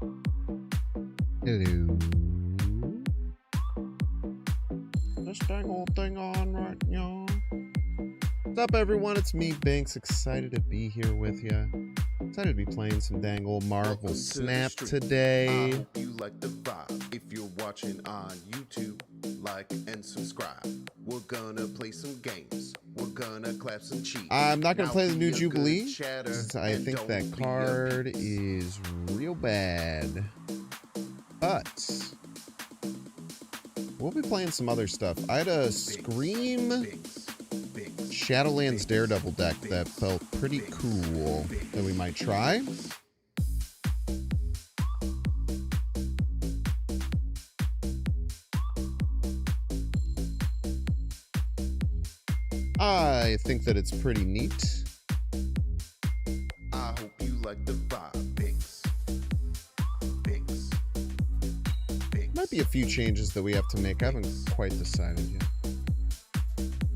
Hello. This dang old thing on right now. What's up, everyone? It's me, Banks. Excited to be here with you. Excited to be playing some dang old Marvel Snap today. I hope you like the vibe. If you're watching on YouTube, like and subscribe. We're gonna play some games. We're gonna clap some cheeks. I'm not gonna Now play the be new a Jubilee. good chatter, I and think don't that be a card piece. is real bad. But we'll be playing some other stuff. I had a Scream Binks, Shadowlands Daredevil deck that felt pretty cool that we might try. I think that it's pretty neat. I hope you like the vibe. Binks. Might be a few changes that we have to make. I haven't quite decided yet.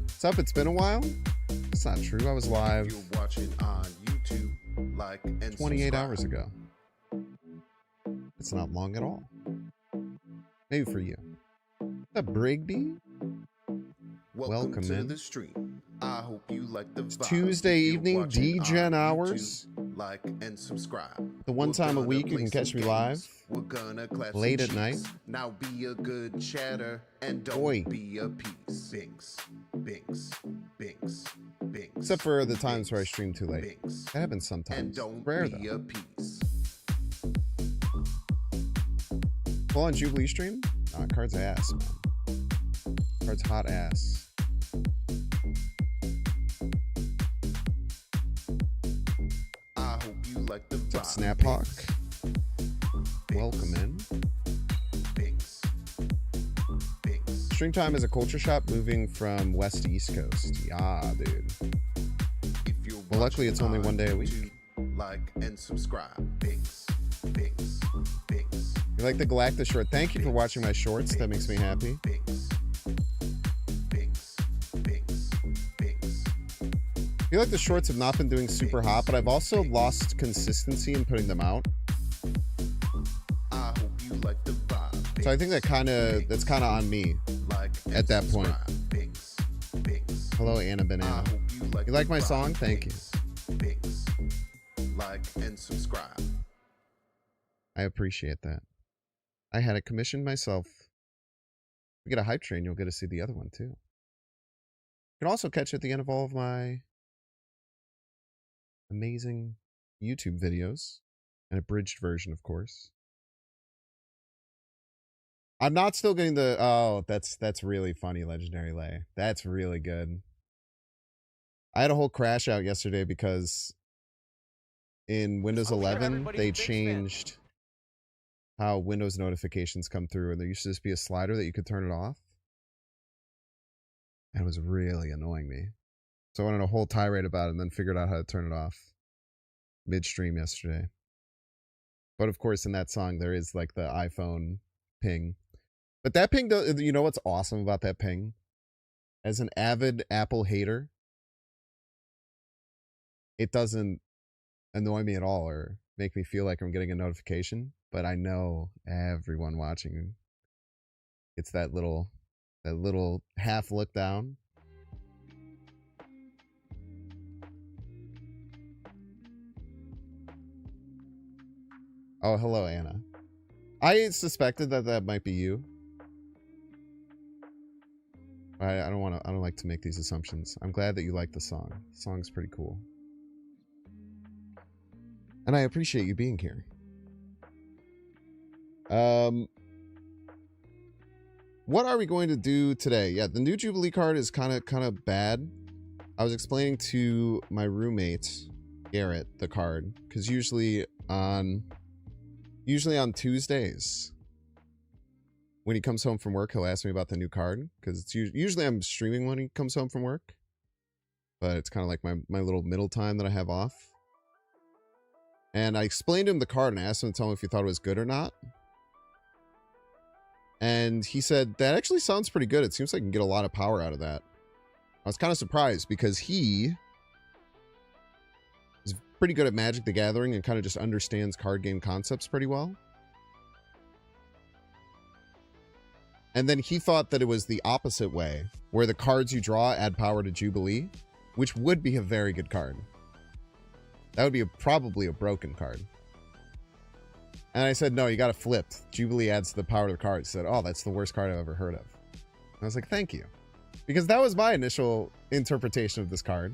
What's up? It's been a while? That's not true. I was live If you're watching on YouTube, like and 28 subscribe. hours ago. It's not long at all. Maybe for you. What's up, Brigby? Welcome to in. the stream. I hope you like the It's vibe. Tuesday If you're evening, watching DGen on hours. YouTube, like and subscribe. The one We're time a gonna week you play can catch some me live. games. We're gonna clap Late some at night. cheeks. Now be a good chatter and don't Oi. be a piece. Binks. Except for the times where I stream too late. Binks. That happens And sometimes. don't Rare be though. a piece. Full on Jubilee stream? Nah, card's ass, man. Card's hot ass. I hope you like the What's up, vibe. Snaphawk? Binks. Welcome in. Binks. Stream time is a culture shop moving from west to east coast. Yeah, dude. If you're Well, luckily it's only watching one day a on week. YouTube, like and subscribe. Binks. You like the Galactus short? Thank you for watching my shorts. That makes me happy. Binks. I feel like the shorts have not been doing super hot, but I've also lost consistency in putting them out. I hope you like the vibe. So I think that's kind of on me. Like and at that point. subscribe. Binks. Hello, Anna I Banana. hope You like my the song? vibe. Thank you. Binks. Like and subscribe. I appreciate that. I had it commissioned myself. If you get a hype train, you'll get to see the other one too. You can also catch at the end of all of my amazing YouTube videos, an abridged version, of course. I'm not still getting the... Oh, that's really funny, Legendary Lay. That's really good. I had a whole crash out yesterday because in Windows 11, they changed how Windows notifications come through, and there used to just be a slider that you could turn it off. And it was really annoying me. So I went on a whole tirade about it and then figured out how to turn it off midstream yesterday. But of course, in that song, there is like the iPhone ping. But that ping, you know what's awesome about that ping? As an avid Apple hater, it doesn't annoy me at all or make me feel like I'm getting a notification. But I know everyone watching, it's that little half look down. Oh, hello, Anna. I suspected that might be you. I don't like to make these assumptions. I'm glad that you like the song. The song's pretty cool. And I appreciate you being here. What are we going to do today? Yeah, the new Jubilee card is kind of bad. I was explaining to my roommate, Garrett, the card, because usually on Tuesdays, when he comes home from work, he'll ask me about the new card, because it's usually I'm streaming when he comes home from work, but it's kind of like my little middle time that I have off. And I explained to him the card and asked him to tell me if he thought it was good or not. And he said, that actually sounds pretty good. It seems like I can get a lot of power out of that. I was kind of surprised because he is pretty good at Magic the Gathering and kind of just understands card game concepts pretty well. And then he thought that it was the opposite way, where the cards you draw add power to Jubilee, which would be a very good card. That would be probably a broken card. And I said, no, you got to flip. Jubilee adds the power to the card. He said, oh, that's the worst card I've ever heard of. I was like, thank you. Because that was my initial interpretation of this card.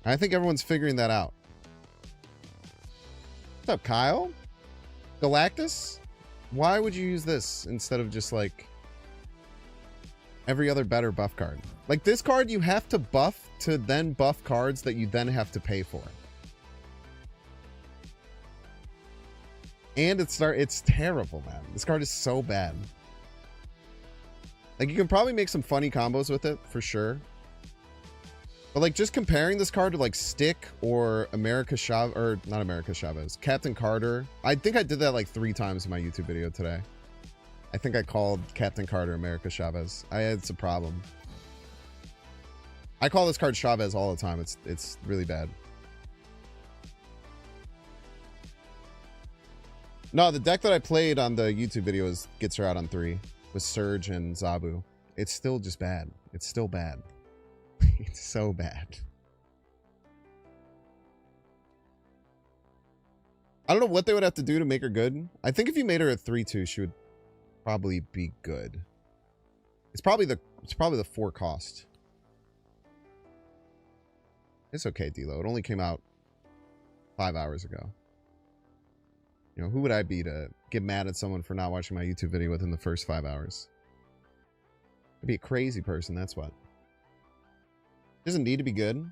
I think everyone's figuring that out. What's up, Kyle? Galactus? Why would you use this instead of just like every other better buff card? Like this card you have to buff to then buff cards that you then have to pay for. And it's terrible, man. This card is so bad. Like you can probably make some funny combos with it for sure. But like just comparing this card to like Stick or America Chavez, or not America Chavez, Captain Carter. I think I did that like 3 times in my YouTube video today. I think I called Captain Carter America Chavez. It's a problem. I call this card Chavez all the time. It's really bad. No, the deck that I played on the YouTube video gets her out on 3 with Surge and Zabu. It's still just bad. It's still bad. It's so bad. I don't know what they would have to do to make her good. I think if you made her a 3/2, she would probably be good. It's probably the 4 cost. It's okay, D-Lo. It only came out 5 hours ago. You know, who would I be to get mad at someone for not watching my YouTube video within the first 5 hours? I'd be a crazy person, that's what. She doesn't need to be good.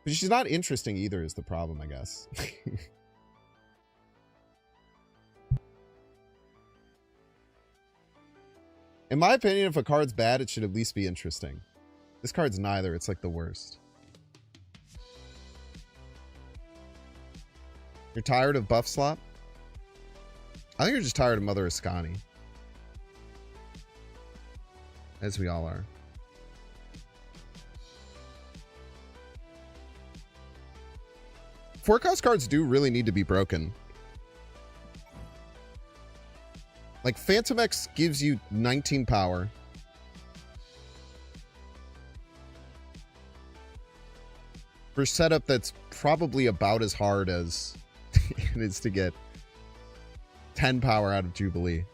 But she's not interesting either is the problem, I guess. In my opinion, if a card's bad, it should at least be interesting. This card's neither. It's like the worst. You're tired of buff slop? I think you're just tired of Mother Ascani. As we all are. Forecast cards do really need to be broken. Like Phantom X gives you 19 power. For a setup that's probably about as hard as it is to get 10 power out of Jubilee.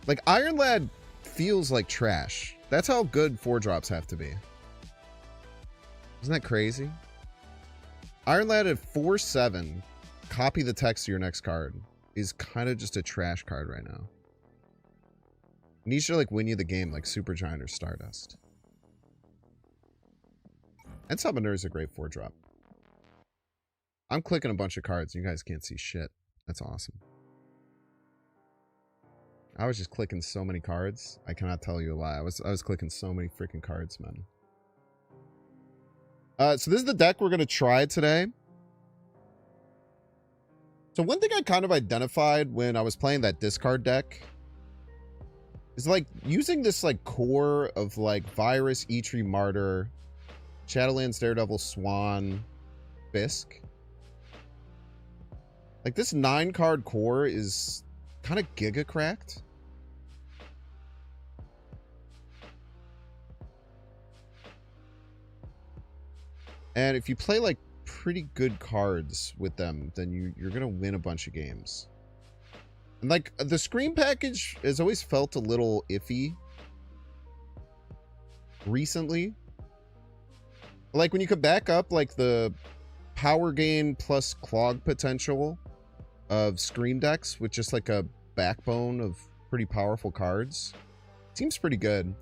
Like Iron Lad feels like trash. That's how good 4-drops have to be. Isn't that crazy? Iron Lad at 4/7, copy the text to your next card, is kind of just a trash card right now. It needs to like win you the game like Supergiant or Stardust. And Summoner is a great 4-drop. I'm clicking a bunch of cards. You guys can't see shit. That's awesome. I was just clicking so many cards. I cannot tell you a lie. I was clicking so many freaking cards, man. So this is the deck we're going to try today. So one thing I kind of identified when I was playing that discard deck is like using this like core of like Virus, Eitri, Martyr, Shadowlands, Daredevil, Swan, Fisk. Like this 9-card core is kind of giga cracked. And if you play like pretty good cards with them, then you're gonna win a bunch of games. And like the Scream package has always felt a little iffy recently. Like when you could back up like the power gain plus clog potential of Scream decks with just like a backbone of pretty powerful cards, seems pretty good.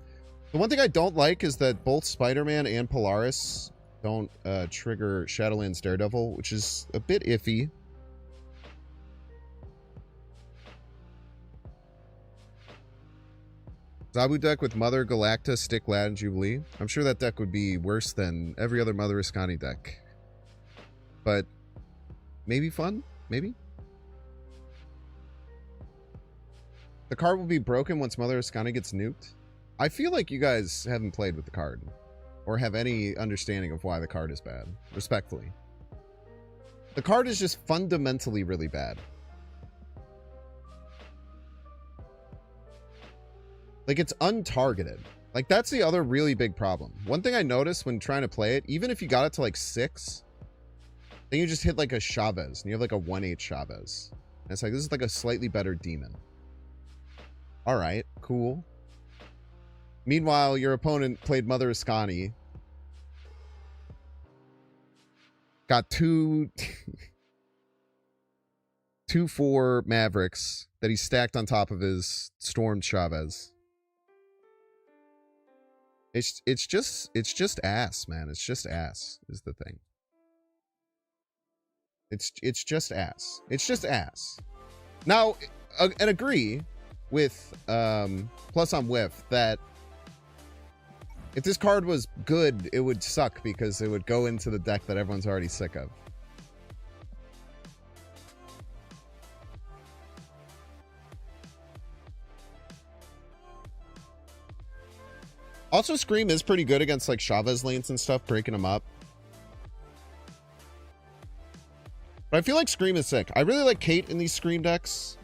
The one thing I don't like is that both Spider-Man and Polaris don't trigger Shadowlands Daredevil, which is a bit iffy. Zabu deck with Mother, Galacta, Stick, Lad, and Jubilee. I'm sure that deck would be worse than every other Mother Ascani deck. But maybe fun? Maybe? The card will be broken once Mother Ascani gets nuked. I feel like you guys haven't played with the card or have any understanding of why the card is bad, respectfully. The card is just fundamentally really bad. Like, it's untargeted. Like, that's the other really big problem. One thing I noticed when trying to play it, even if you got it to like 6, then you just hit like a Chavez, and you have like a 1/8 Chavez. And it's like, this is like a slightly better demon. All right, cool. Meanwhile, your opponent played Mother Ascani. Got two 4 Mavericks that he stacked on top of his Stormed Chavez. It's just ass, man. It's just ass is the thing. It's just ass. It's just ass. Now, and agree with Plus on Whiff that if this card was good, it would suck because it would go into the deck that everyone's already sick of. Also, Scream is pretty good against like Chavez lanes and stuff, breaking them up. But I feel like Scream is sick. I really like Kate in these Scream decks.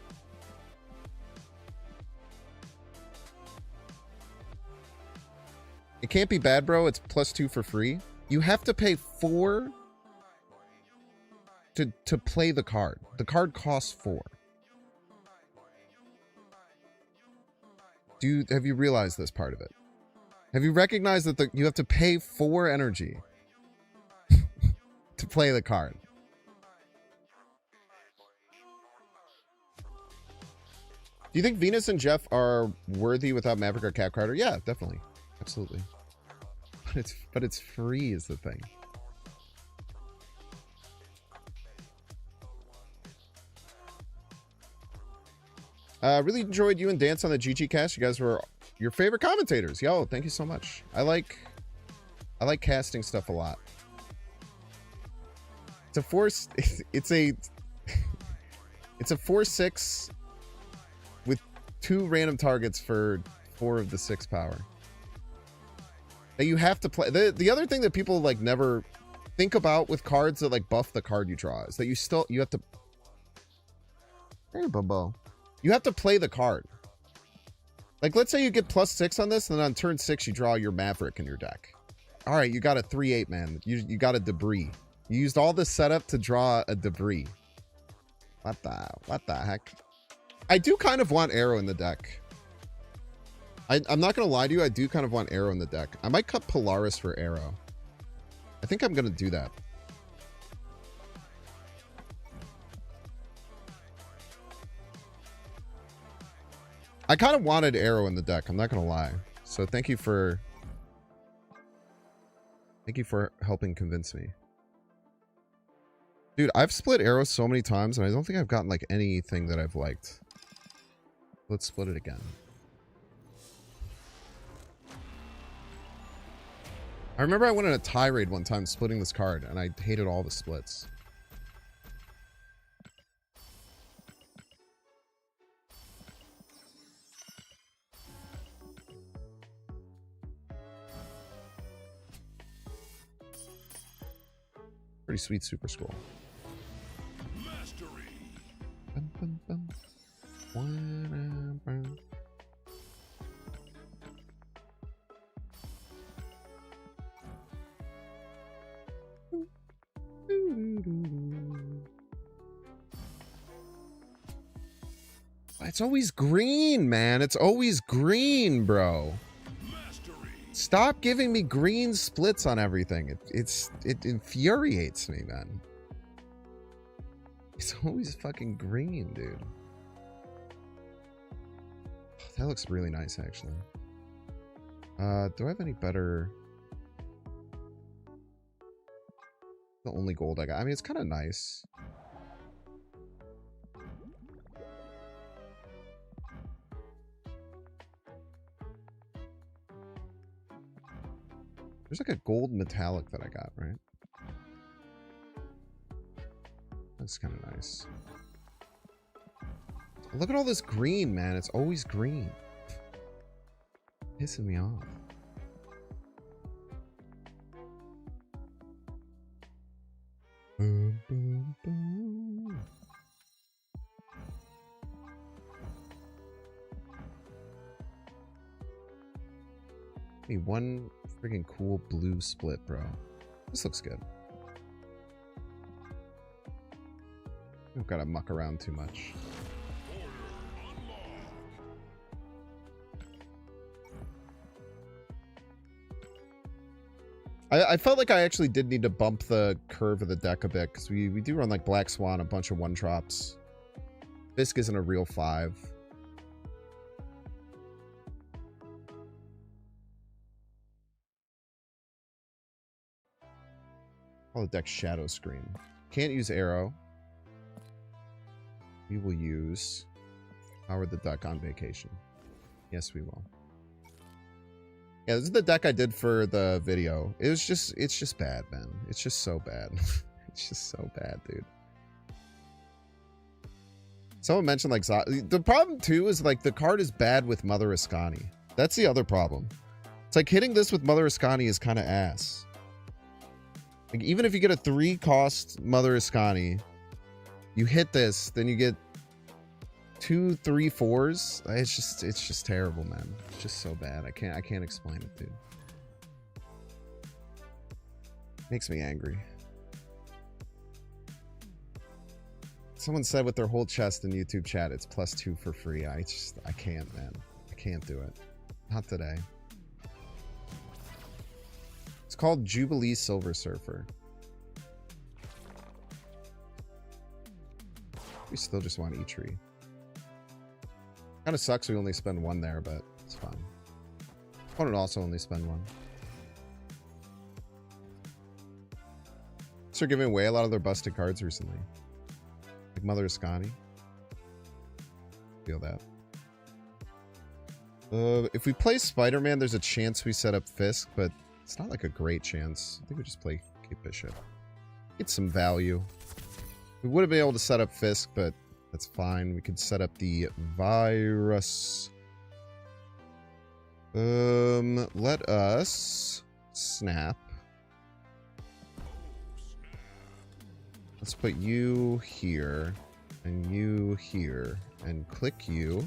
It can't be bad, bro. It's +2 for free. You have to pay 4 to play the card. The card costs 4. Have you realized this part of it? Have you recognized that you have to pay 4 energy to play the card? Do you think Venus and Jeff are worthy without Maverick or Cat Crowder? Yeah, definitely. Absolutely. But it's free is the thing. Really enjoyed you and Dance on the GG cast. You guys were your favorite commentators. Yo, thank you so much. I like casting stuff a lot. It's a 4/6 with 2 random targets for 4 of the 6 power. That you have to play. The other thing that people like never think about with cards that like buff the card you draw is that you have to. Hey, Bubbo. You have to play the card. Like, let's say you get +6 on this, and then on turn 6 you draw your Maverick in your deck. All right, you got a 3/8 man. You got a Debris. You used all this setup to draw a Debris. What the heck? I do kind of want Arrow in the deck. I'm not gonna lie to you. I do kind of want Arrow in the deck. I might cut Polaris for Arrow. I think I'm gonna do that. I kind of wanted Arrow in the deck. I'm not gonna lie. So thank you for helping convince me. Dude, I've split Arrow so many times, and I don't think I've gotten like anything that I've liked. Let's split it again. I remember I went on a tirade one time splitting this card, and I hated all the splits. Pretty sweet Super Skull. Mastery. Bum, bum, bum. It's always green, man. It's always green, bro. Stop giving me green splits on everything. It infuriates me, man. It's always fucking green, dude. That looks really nice, actually. Do I have any better? The only gold I got. I mean, it's kind of nice. There's like a gold metallic that I got, right? That's kind of nice. Look at all this green, man. It's always green. Pissing me off. Boom, boom, boom. Need one freaking cool blue split, bro. This looks good. Don't gotta muck around too much. I felt like I actually did need to bump the curve of the deck a bit, because we do run like Black Swan, a bunch of 1-drops. Fisk isn't a real 5. Call the deck Shadow Screen. Can't use Arrow. We will use Howard the Duck on Vacation. Yes, we will. Yeah, this is the deck I did for the video. It's just bad, man. It's just so bad. It's just so bad, dude. Someone mentioned like the problem too is like the card is bad with Mother Ascani. That's the other problem. It's like hitting this with Mother Ascani is kind of ass. Like even if you get a 3-cost Mother Ascani, you hit this, then you get 2, 3, 4s. It's just terrible, man. It's just so bad. I can't explain it, dude. Makes me angry. Someone said with their whole chest in YouTube chat, it's +2 for free. I can't, man. I can't do it. Not today. It's called Jubilee Silver Surfer. We still just want E-Tree. Kind of sucks we only spend 1 there, but it's fine. Opponent also only spend 1. They're giving away a lot of their busted cards recently. Like Mother Ascani. Feel that. If we play Spider-Man, there's a chance we set up Fisk, but it's not like a great chance. I think we just play Cape Bishop. Get some value. We would have been able to set up Fisk, but that's fine. We could set up the Virus. Let us snap. Let's put you here and you here and click you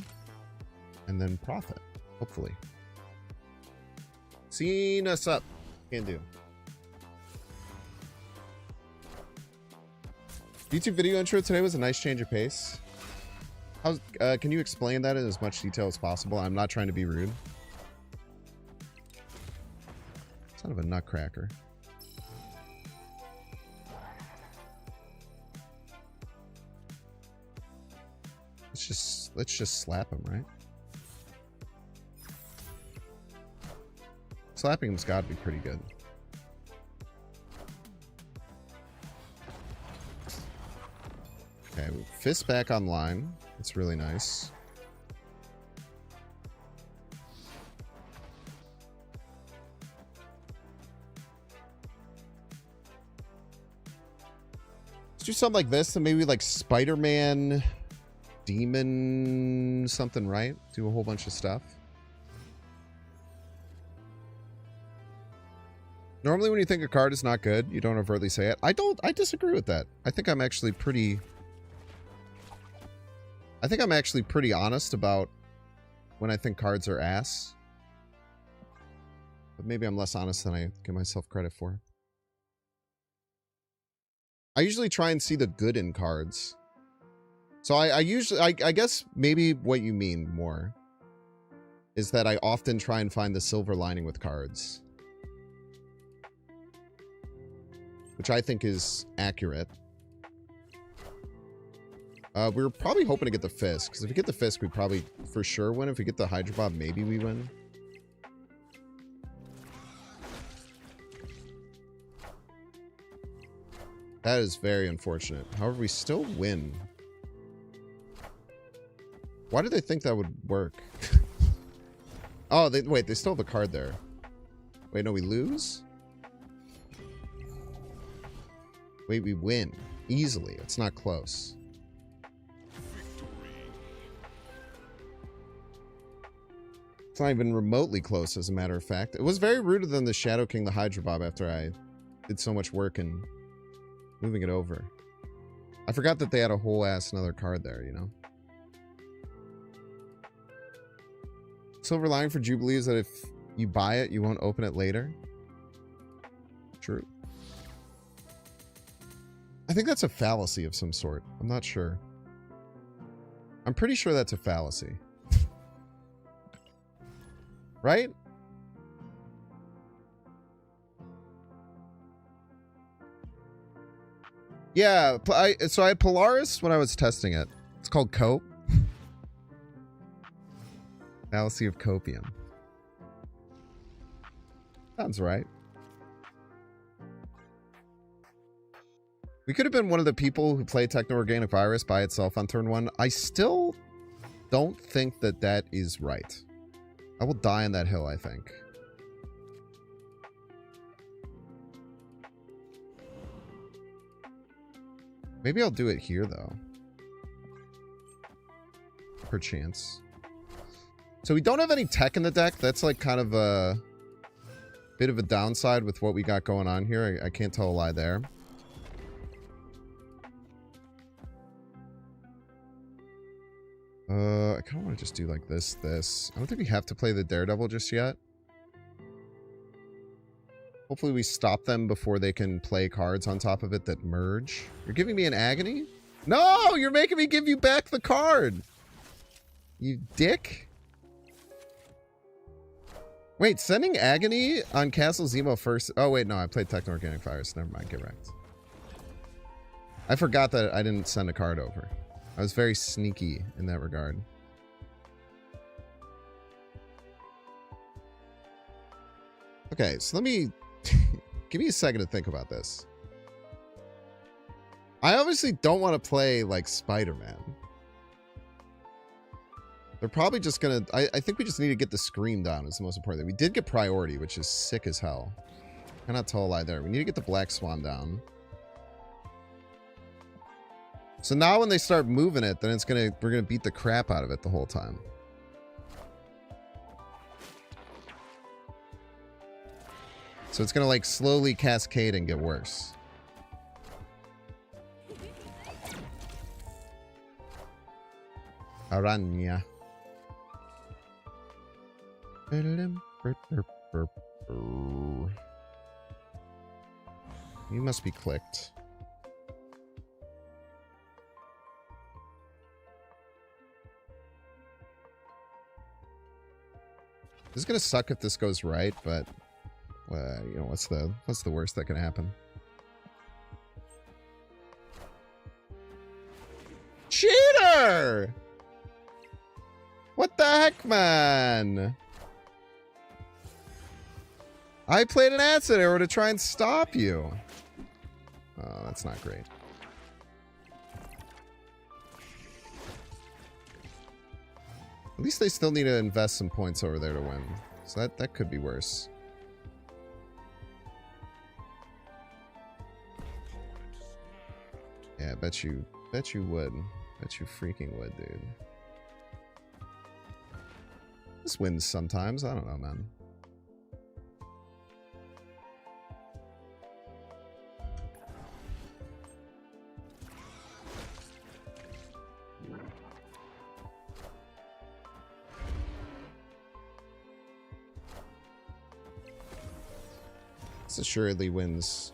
and then profit, hopefully. Seen us up. Can do. YouTube video intro today was a nice change of pace. How's, can you explain that in as much detail as possible? I'm not trying to be rude. Son of a nutcracker. Let's just slap him, right? Slapping him's got to be pretty good. Okay, Fist back online. That's really nice. Let's do something like this, and maybe like Spider-Man, Demon, something, right? Do a whole bunch of stuff. Normally when you think a card is not good, you don't overtly say it. I disagree with that. I think I'm actually pretty honest about when I think cards are ass. But maybe I'm less honest than I give myself credit for. I usually try and see the good in cards. So I guess maybe what you mean more is that I often try and find the silver lining with cards. Which I think is accurate. We were probably hoping to get the Fisk, because if we get the Fisk, we probably for sure win. If we get the Hydro Bob, maybe we win. That is very unfortunate. However, we still win. Why did they think that would work? Oh, wait, they still have a card there. Wait, no, we lose? Wait, we win. Easily. It's not close. It's not even remotely close, as a matter of fact. It was very rude of them to Shadow King the Hydro Bob after I did so much work in moving it over. I forgot that they had a whole ass another card there, you know? Silver lining for Jubilee is that if You buy it, you won't open it later. True. I think that's a fallacy of some sort. I'm not sure. I'm pretty sure that's a fallacy. Right? Yeah, so I had Polaris when I was testing it. It's called Cope. Fallacy of copium. Sounds right. We could have been one of the people who play Techno-Organic Virus by itself on turn 1. I still don't think that that is right. I will die on that hill, I think. Maybe I'll do it here, though. Perchance. So we don't have any tech in the deck. That's like kind of a bit of a downside with what we got going on here. I can't tell a lie there. I kind of want to just do like this. I don't think we have to play the Daredevil just yet. Hopefully we stop them before they can play cards on top of it that merge. You're giving me an Agony? No! You're making me give you back the card! You dick. Wait, sending Agony on Castle Zemo first... Oh, wait, no. I played Techno-Organic Virus. Never mind. Get wrecked. I forgot that I didn't send a card over. I was very sneaky in that regard. Okay, so let me... Give me a second to think about this. I obviously don't want to play, like, Spider-Man. They're probably just gonna... I think we just need to get the Scream down is the most important thing. We did get Priority, which is sick as hell. Cannot tell a lie there. We need to get the Black Swan down. So now when they start moving it, then it's we're gonna beat the crap out of it the whole time. So it's gonna like slowly cascade and get worse. Aranya. You must be clicked. This is gonna suck if this goes right, but you know, what's the worst that can happen? Cheater! What the heck, man? I played an acid arrow to try and stop you. Oh, that's not great. At least they still need to invest some points over there to win. So that could be worse. Yeah, bet you would. Bet you freaking would, dude. This wins sometimes. I don't know, man. This assuredly wins.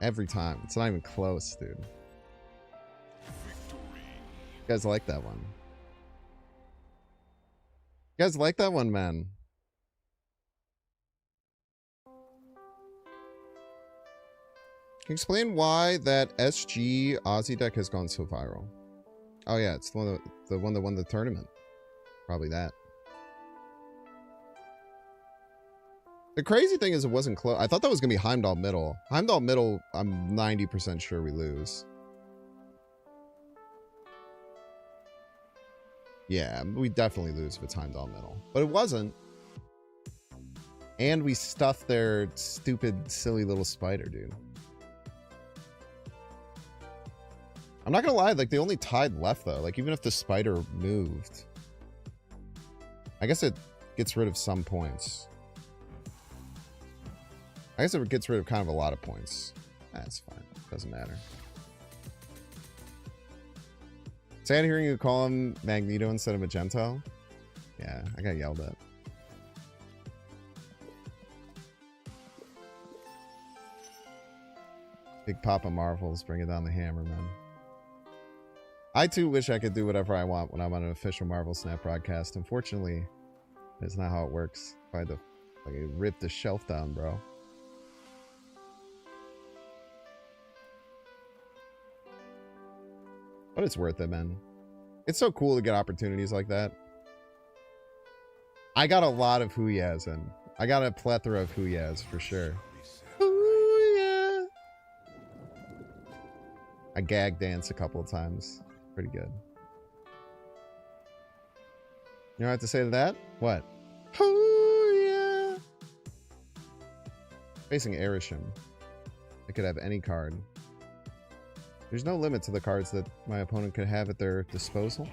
Every time. It's not even close, dude. You guys like that one? You guys like that one, man? Can you explain why that SG Aussie deck has gone so viral? Oh yeah, it's the one that won the tournament. Probably that. The crazy thing is it wasn't close. I thought that was going to be Heimdall middle. Heimdall middle, I'm 90% sure we lose. Yeah, we definitely lose if it's Heimdall middle. But it wasn't. And we stuffed their stupid, silly little spider, dude. I'm not going to lie, like, they only tied left, though. Like, even if the spider moved. I guess it gets rid of some points. I guess it gets rid of kind of a lot of points. That's fine. Doesn't matter. Sad hearing you call him Magneto instead of Magento. Yeah, I got yelled at. Big Papa Marvels bringing down the hammer, man. I too wish I could do whatever I want when I'm on an official Marvel Snap broadcast. Unfortunately, that's not how it works. I had to like rip the shelf down, bro. But it's worth it, man. It's so cool to get opportunities like that. I got a lot of Huyas in. I got a plethora of Huyas for sure. Huya. I gag dance a couple of times. Pretty good. You know what I have to say to that? What? Huya. Facing Erisham. I could have any card. There's no limit to the cards that my opponent could have at their disposal.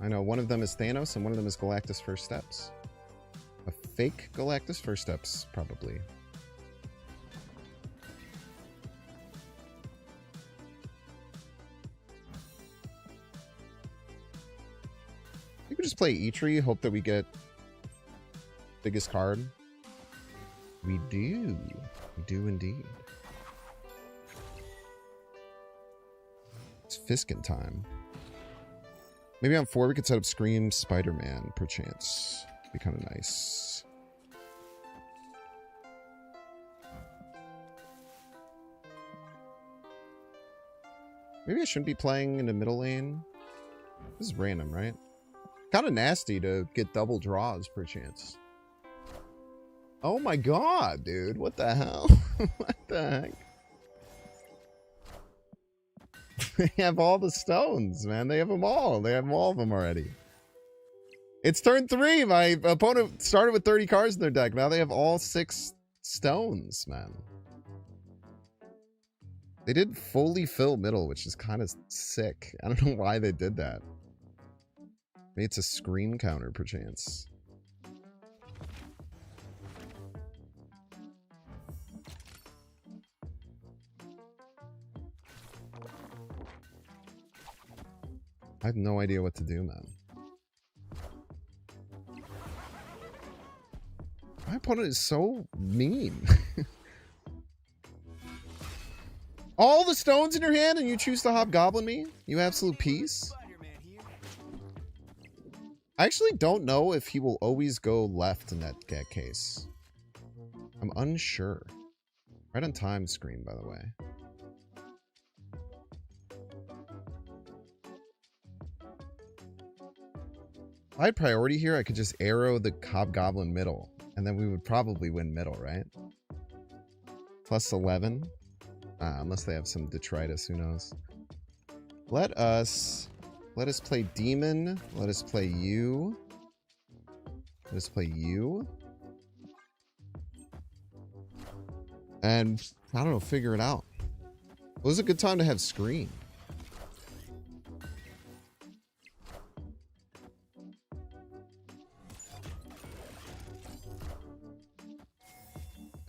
I know one of them is Thanos and one of them is Galactus First Steps. A fake Galactus First Steps, probably. You could just play Eitri, hope that we get biggest card. We do. We do indeed. It's Fiskin time. Maybe on 4 we could set up Scream Spider-Man, perchance. Be kind of nice. Maybe I shouldn't be playing in the middle lane. This is random, right? Kind of nasty to get double draws, perchance. Oh my god, dude. What the hell? What the heck? They have all the stones, man. They have them all. They have all of them already. It's turn 3. My opponent started with 30 cards in their deck. Now they have all 6 stones, man. They did fully fill middle, which is kind of sick. I don't know why they did that. Maybe it's a screen counter, perchance. I have no idea what to do, man. My opponent is so mean. All the stones in your hand and you choose to Hobgoblin me? You absolute piece? I actually don't know if he will always go left in that case. I'm unsure. Right on time screen, by the way. If I had priority here, I could just arrow the Hobgoblin middle, and then we would probably win middle, right? Plus 11. Unless they have some detritus, who knows? Let us play Demon. Let us play you. Let us play you. And, I don't know, figure it out. It was a good time to have Screen.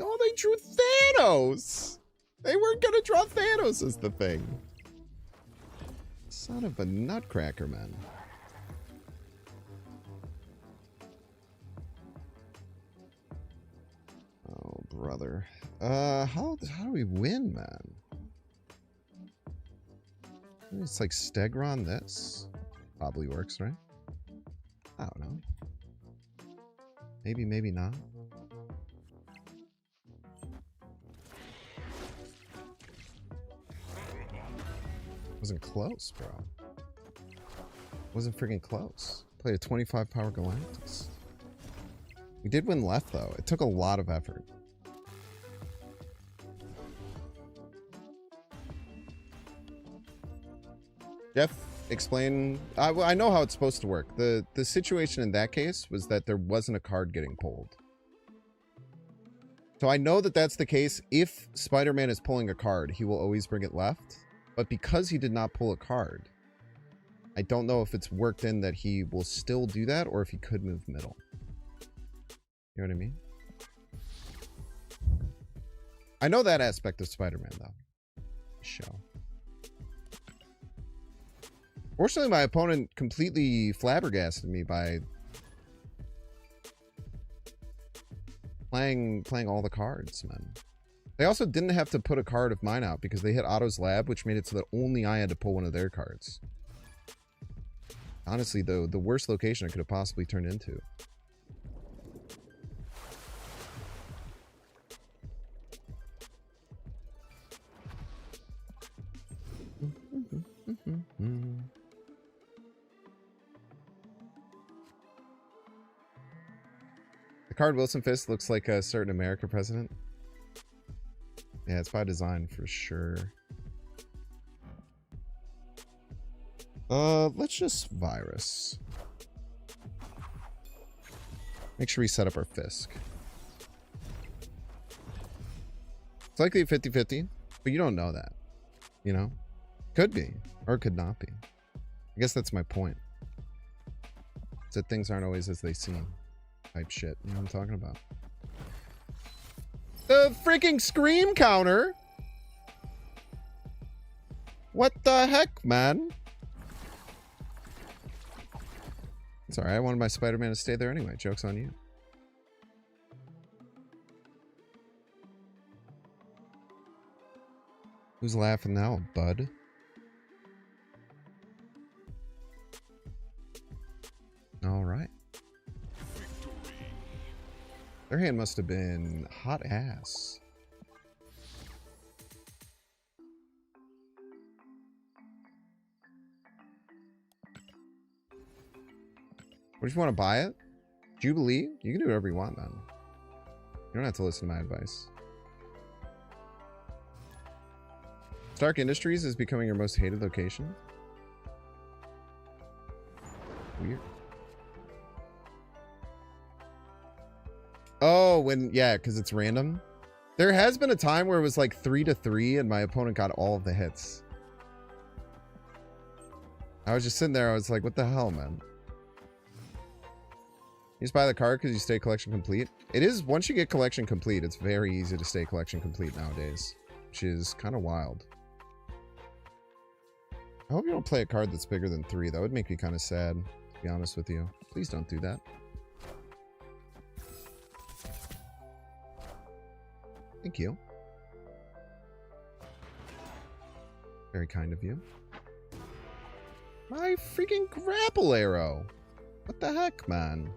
Oh, they drew Thanos! They weren't gonna draw Thanos as the thing. Son of a nutcracker, man. Oh, brother. How do we win, man? It's like Stegron this. Probably works, right? I don't know. Maybe, maybe not. Wasn't close, bro. Wasn't freaking close. Played a 25 power Galactus. We did win left, though. It took a lot of effort. Jeff, explain. I know how it's supposed to work. The situation in that case was that there wasn't a card getting pulled. So I know that that's the case. If Spider-Man is pulling a card, he will always bring it left. But because he did not pull a card, I don't know if it's worked in that he will still do that or if he could move middle. You know what I mean? I know that aspect of Spider-Man, though. Show. Fortunately, my opponent completely flabbergasted me by playing all the cards, man. They also didn't have to put a card of mine out because they hit Otto's Lab, which made it so that only I had to pull one of their cards. Honestly, though, the worst location I could have possibly turned into. The card Wilson Fisk looks like a certain American president. Yeah, it's by design for sure. Let's just virus. Make sure we set up our Fisk. It's likely 50-50, but you don't know that. You know? Could be, or could not be. I guess that's my point. It's that things aren't always as they seem. Type shit. You know what I'm talking about? The freaking scream counter? What the heck, man? It's alright, I wanted my Spider-Man to stay there anyway. Joke's on you. Who's laughing now, bud? Alright. Their hand must have been hot ass. What if you want to buy it? Jubilee? You can do whatever you want, man. You don't have to listen to my advice. Stark Industries is becoming your most hated location? Weird. Oh, yeah, because it's random. There has been a time where it was like 3-3 and my opponent got all of the hits. I was just sitting there, I was like, what the hell, man? You just buy the card because you stay collection complete. It is, once you get collection complete, it's very easy to stay collection complete nowadays, which is kind of wild. I hope you don't play a card that's bigger than 3. That would make me kind of sad, to be honest with you. Please don't do that. Thank you. Very kind of you. My freaking grapple arrow. What the heck, man?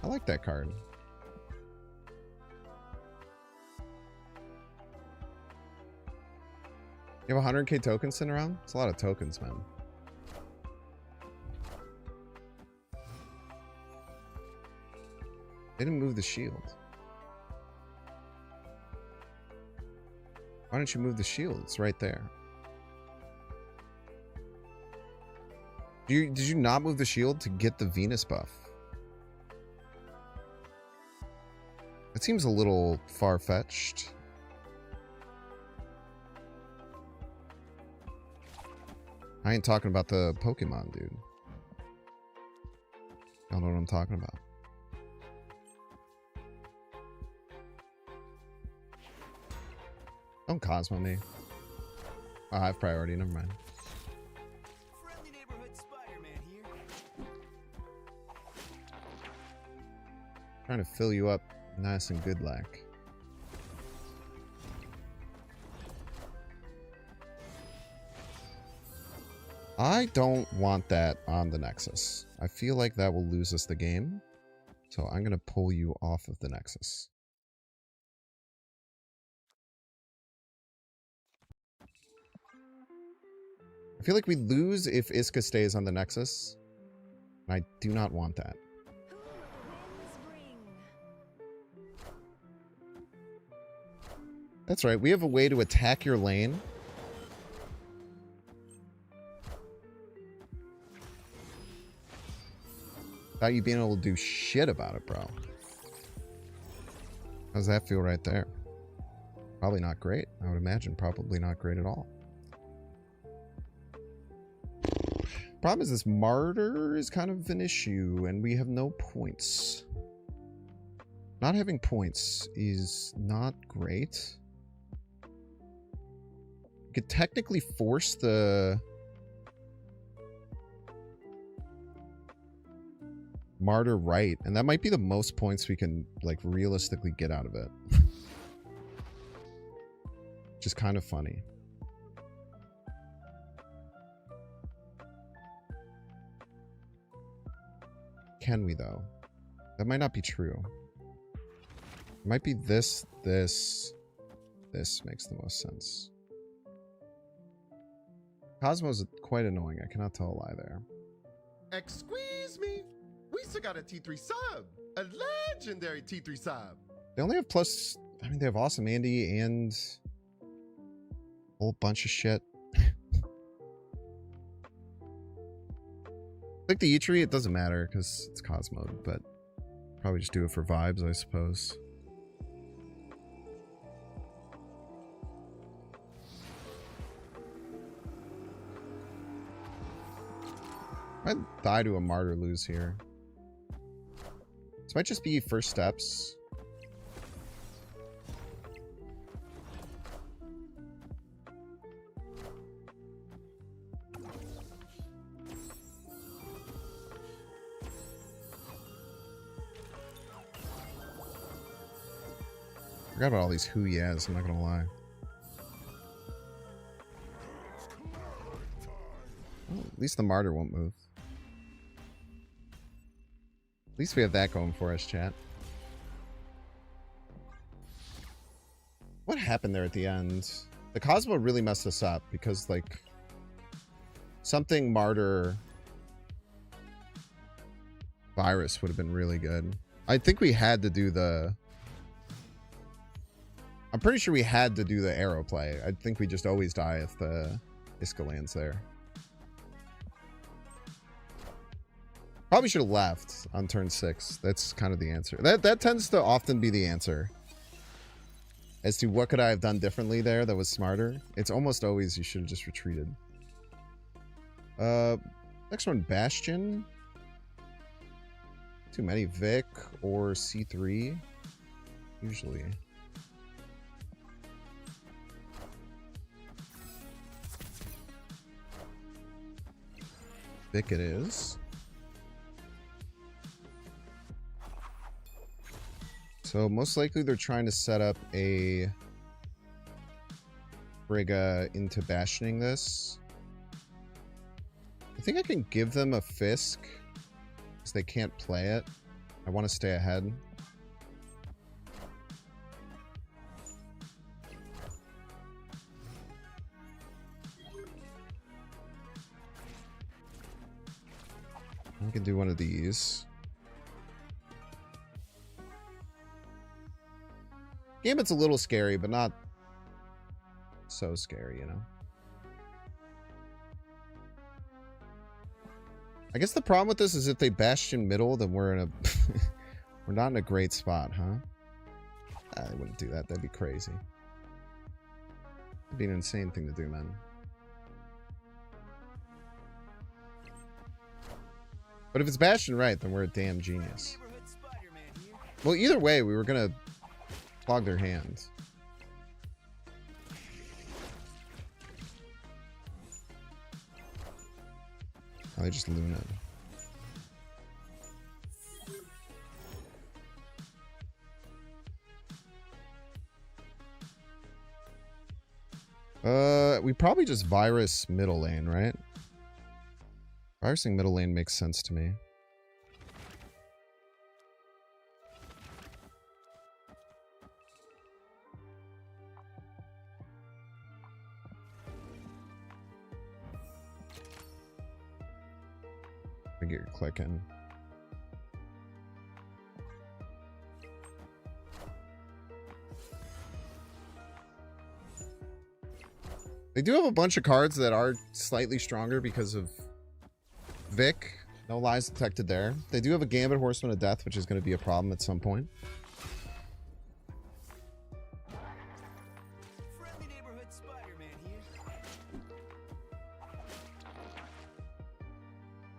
I like that card. You have 100k tokens sitting around? It's a lot of tokens, man. They didn't move the shield. Why don't you move the shield? It's right there. Did you not move the shield to get the Venus buff? It seems a little far-fetched. I ain't talking about the Pokemon, dude. I don't know what I'm talking about. Don't Cosmo me. I have priority, never mind. Friendly neighborhood Spider-Man here. Trying to fill you up nice and good like. I don't want that on the Nexus. I feel like that will lose us the game. So I'm going to pull you off of the Nexus. I feel like we lose if Iska stays on the Nexus. And I do not want that. That's right. We have a way to attack your lane. Without you being able to do shit about it, bro. How's that feel right there? Probably not great. I would imagine probably not great at all. Problem is this martyr is kind of an issue and we have no points. Not having points is not great. You could technically force the Martyr right, and that might be the most points we can like realistically get out of it. Which is kind of funny. Can we though? That might not be true. It might be this. This makes the most sense. Cosmo's quite annoying. I cannot tell a lie there. Excuse me. We still got a T3 sub. A legendary T3 sub. They only have plus... I mean, they have Awesome Andy and... a whole bunch of shit. Like the E-Tree, it doesn't matter because it's Cosmo, but probably just do it for vibes, I suppose. I'd die to a Martyr lose here. This might just be first steps. Forgot about all these who yes, I'm not gonna lie. Well, at least the Martyr won't move. At least we have that going for us, chat. What happened there at the end? The Cosmo really messed us up because, like, something Martyr Virus would have been really good. I think we had to do the... I'm pretty sure we had to do the arrow play. I think we just always die if the Iska lands there. Probably should have left on turn 6. That's kind of the answer. That tends to often be the answer. As to what could I have done differently there that was smarter. It's almost always you should have just retreated. Next one, Bastion. Too many. Vic or C3. Usually. Vic it is. So most likely they're trying to set up a Frigga into Bastioning this. I think I can give them a Fisk because they can't play it. I want to stay ahead. I can do one of these. Gambit's a little scary, but not so scary, you know? I guess the problem with this is if they Bastion middle, then we're in a... we're not in a great spot, huh? I wouldn't do that. That'd be crazy. It'd be an insane thing to do, man. But if it's Bastion right, then we're a damn genius. Well, either way, we were gonna clog their hands. Oh, they just Luna. We probably just Virus middle lane, right? Virusing middle lane makes sense to me. I get your click in. They do have a bunch of cards that are slightly stronger because of Vic. No lies detected there. They do have a Gambit Horseman of Death, which is going to be a problem at some point. Friendly neighborhood Spider-Man here.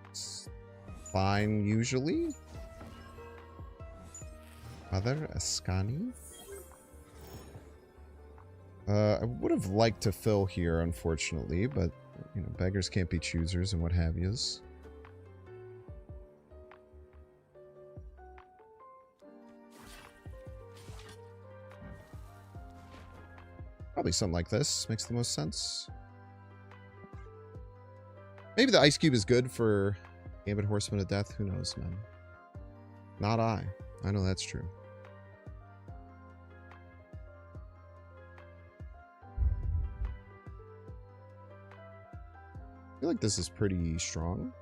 It's fine, usually. Mother Ascani. I would have liked to fill here, unfortunately, but, you know, beggars can't be choosers and what have yous. Probably something like this makes the most sense. Maybe the Ice Cube is good for Gambit Horseman of Death. Who knows, man? Not I. I know that's true. I feel like this is pretty strong.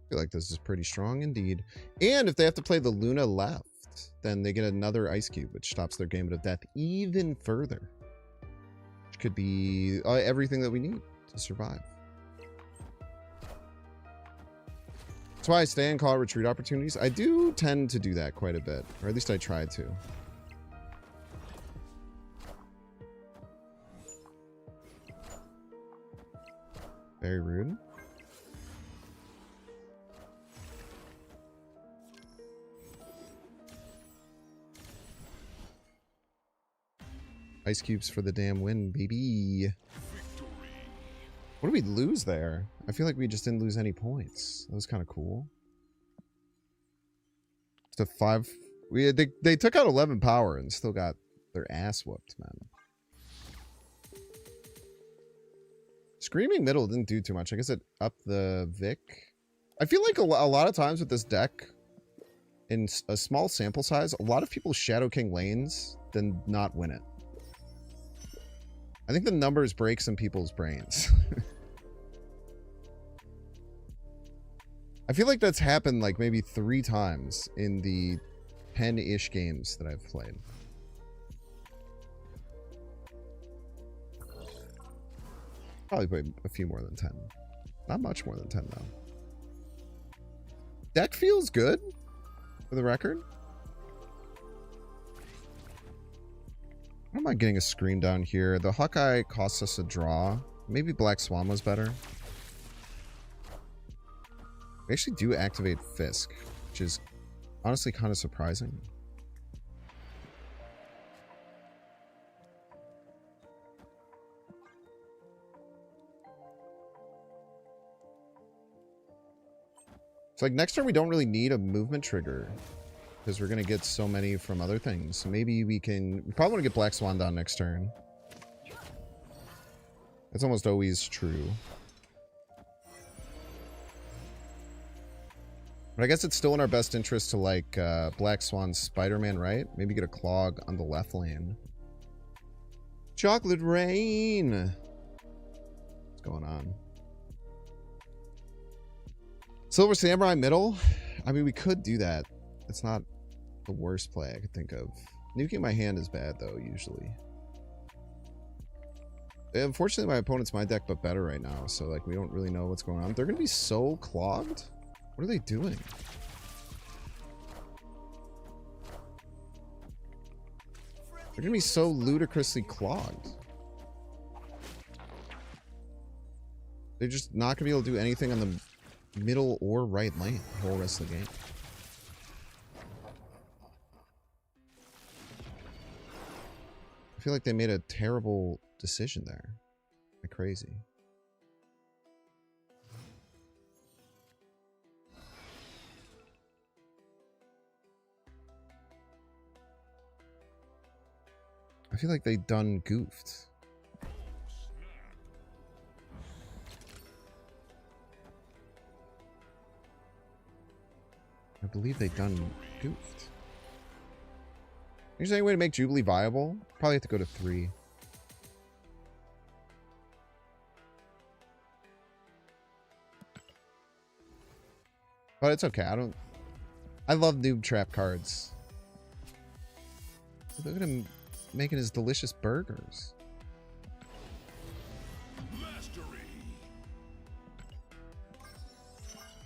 I feel like this is pretty strong indeed. And if they have to play the Luna left, then they get another Ice Cube, which stops their Gambit of Death even further. Which could be everything that we need to survive. That's why I stay and call retreat opportunities. I do tend to do that quite a bit, or at least I try to. Very rude. Ice Cubes for the damn win, baby. What did we lose there? I feel like we just didn't lose any points. That was kind of cool. Just a 5. They took out 11 power and still got their ass whooped, man. Screaming Middle didn't do too much. I guess it upped the Vic. I feel like a lot of times with this deck, in a small sample size, a lot of people Shadow King lanes then not win it. I think the numbers break some people's brains. I feel like that's happened like maybe 3 times in the 10-ish games that I've played. Probably played a few more than 10. Not much more than 10 though. Deck feels good, for the record. I don't mind getting a Scream down here. The Hawkeye costs us a draw. Maybe Black Swan was better. We actually do activate Fisk, which is honestly kind of surprising. So like next turn we don't really need a movement trigger because we're going to get so many from other things. So maybe we probably want to get Black Swan down next turn. That's almost always true. But I guess it's still in our best interest to like Black Swan Spider-Man, right? Maybe get a Clog on the left lane. Chocolate Rain! What's going on? Silver Samurai middle? I mean, we could do that. It's not the worst play I could think of. Nuking my hand is bad, though, usually. Unfortunately, my opponent's my deck, but better right now. So, like, we don't really know what's going on. They're going to be so clogged? What are they doing? They're going to be so ludicrously clogged. They're just not going to be able to do anything on the middle or right lane the whole rest of the game. I feel like they made a terrible decision there. Like crazy. I feel like they done goofed. I believe they done goofed. Is there any way to make Jubilee viable? Probably have to go to 3. But it's okay. I love noob trap cards. Look at him making his delicious burgers.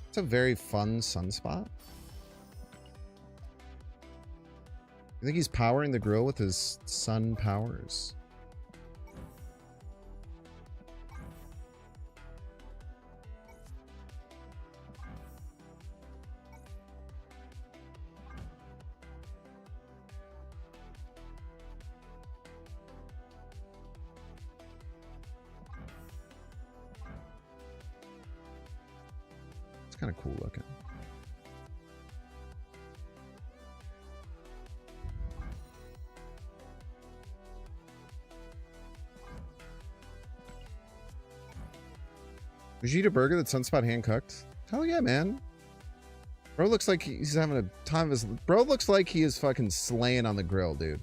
It's a very fun sunspot. I think he's powering the grill with his sun powers. It's kind of cool looking. Did you eat a burger that Sunspot hand cooked? Hell yeah, man. Bro looks like he's having a time of his... Bro looks like he is fucking slaying on the grill, dude.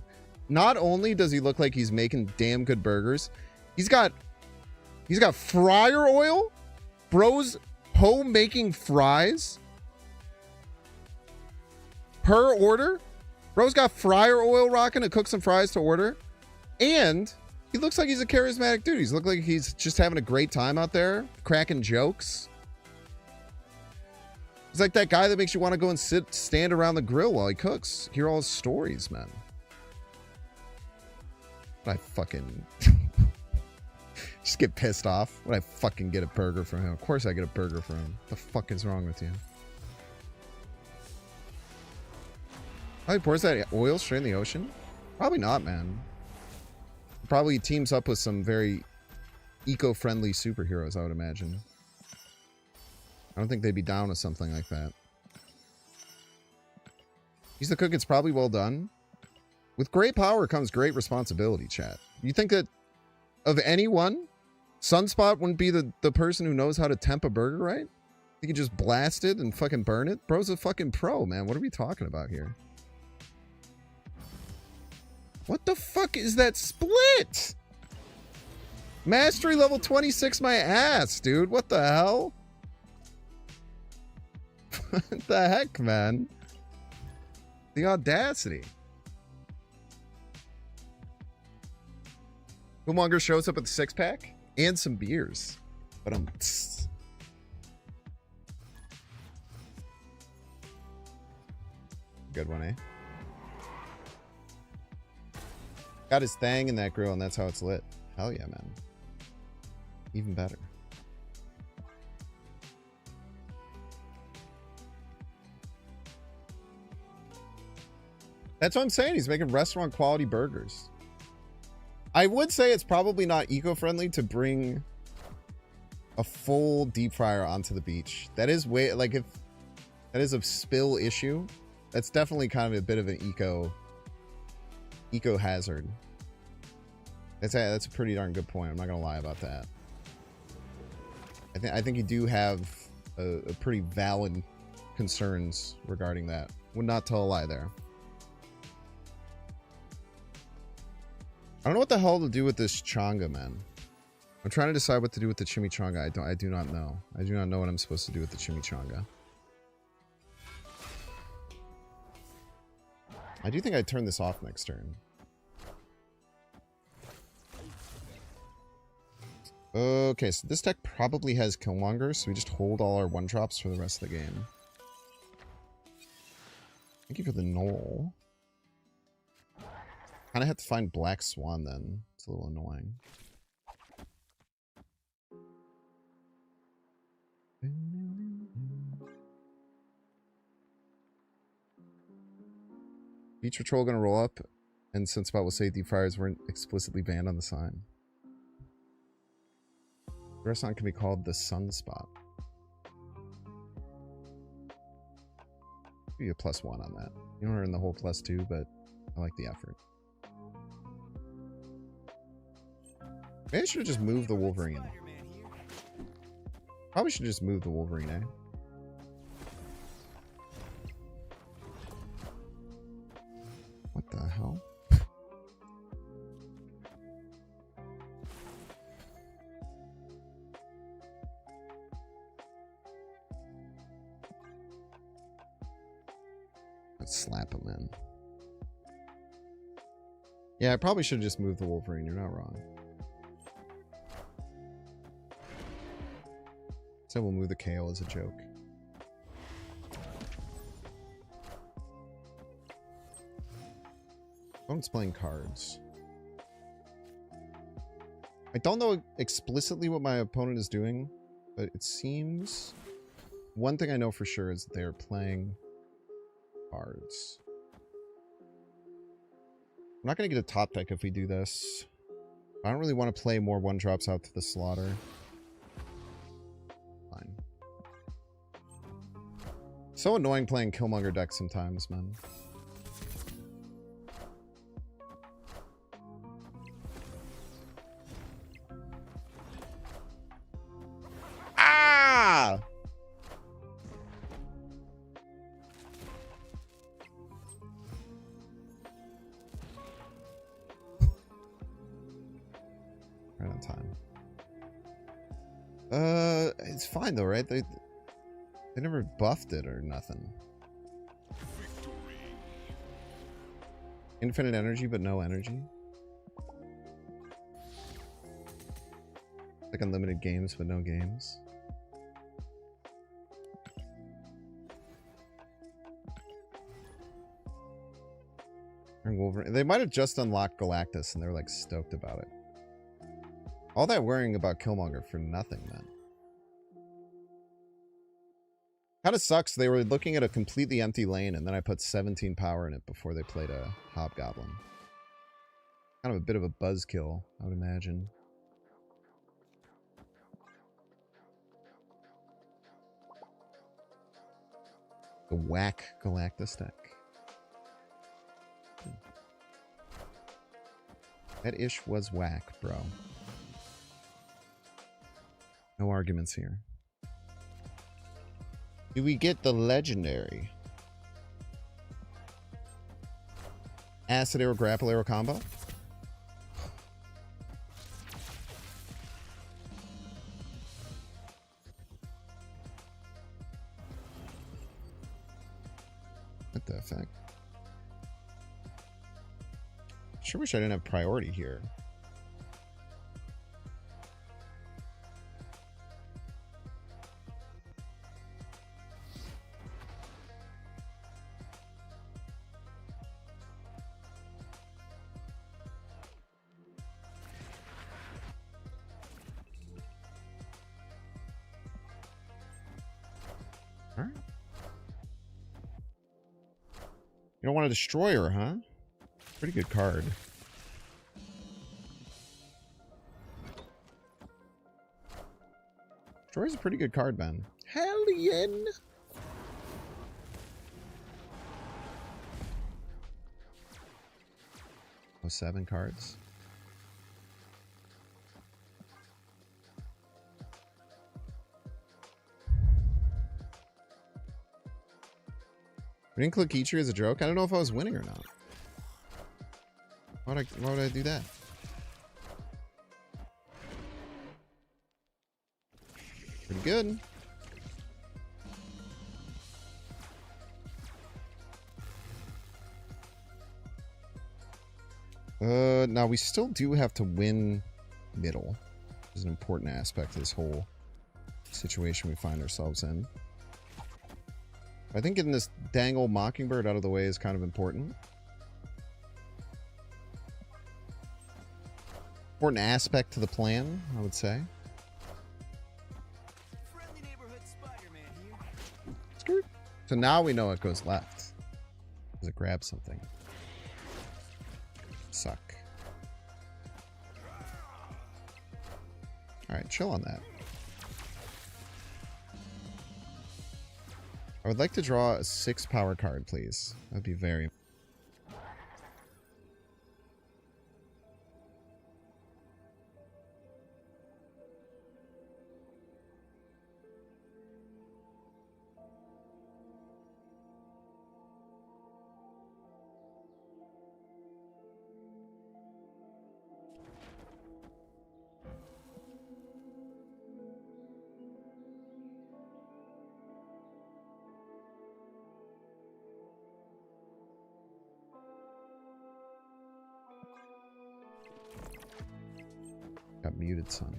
Not only does he look like he's making damn good burgers, he's got fryer oil. Bro's home making fries per order. Bro's got fryer oil rocking to cook some fries to order. And he looks like he's a charismatic dude. He's look like he's just having a great time out there, cracking jokes. He's like that guy that makes you want to go and stand around the grill while he cooks. Hear all his stories, man. I fucking just get pissed off when I fucking get a burger from him. Of course I get a burger from him. What the fuck is wrong with you? How he pours that oil straight in the ocean? Probably not, man. Probably teams up with some very eco-friendly superheroes, I would imagine. I don't think they'd be down with something like that. He's the cook. It's probably well done. With great power comes great responsibility, chat. You think that of anyone, Sunspot wouldn't be the person who knows how to temp a burger, right? He can just blast it and fucking burn it. Bro's a fucking pro, man. What are we talking about here? What the fuck is that split? Mastery level 26 my ass, dude. What the hell? What the heck, man? The audacity. Killmonger shows up with a six-pack and some beers. But good one, eh? Got his thang in that grill, and that's how it's lit. Hell yeah, man. Even better. That's what I'm saying. He's making restaurant quality burgers. I would say it's probably not eco-friendly to bring a full deep fryer onto the beach. That is way, like, if that is a spill issue, that's definitely kind of a bit of an eco hazard. That's a pretty darn good point. I'm not gonna lie about that. I think you do have a pretty valid concerns regarding that. Would not tell a lie there. I don't know what the hell to do with this changa, man. I'm trying to decide what to do with the chimichanga. I do not know. I do not know what I'm supposed to do with the chimichanga. I do think I'd turn this off next turn. Okay, so this deck probably has Killmonger, so we just hold all our one-drops for the rest of the game. Thank you for the Knoll. Kind of have to find Black Swan then. It's a little annoying. Beach Patrol gonna roll up, and Sunspot will say deep fryers weren't explicitly banned on the sign. The restaurant can be called the Sunspot. Give you a +1 on that. You don't earn the whole +2, but I like the effort. Maybe I should have just moved the Wolverine. Probably should just move the Wolverine, eh? What the hell? Let's slap him in. Yeah, I probably should have just moved the Wolverine. You're not wrong. So we'll move the KO as a joke. Opponent's playing cards. I don't know explicitly what my opponent is doing, but it seems... One thing I know for sure is that they're playing cards. I'm not going to get a top deck if we do this. I don't really want to play more one-drops out to the slaughter. Fine. So annoying playing Killmonger decks sometimes, man. It's fine though, right? They never buffed it or nothing. Infinite energy, but no energy. Like unlimited games, but no games. And Wolverine. They might have just unlocked Galactus and they're like stoked about it. All that worrying about Killmonger for nothing, man. Kind of sucks. They were looking at a completely empty lane, and then I put 17 power in it before they played a Hobgoblin. Kind of a bit of a buzzkill, I would imagine. The whack Galactus deck. That ish was whack, bro. No arguments here. Do we get the legendary? Acid arrow, grapple arrow combo? What the fuck? Sure wish I didn't have priority here. You don't want a destroyer, huh? Pretty good card. Destroyer's a pretty good card, man. Hellion! Oh, 7 cards. We didn't click Ichiri as a joke. I don't know if I was winning or not. Why would I do that? Pretty good. Now we still do have to win middle, which is an important aspect of this whole situation we find ourselves in. I think getting this dang old Mockingbird out of the way is kind of important. Important aspect to the plan, I would say. Friendly neighborhood Spider-Man here. Skirt. So now we know what goes left. Does it grab something? Suck. Alright, chill on that. I would like to draw a 6 power card, please. That'd be very... Got muted some.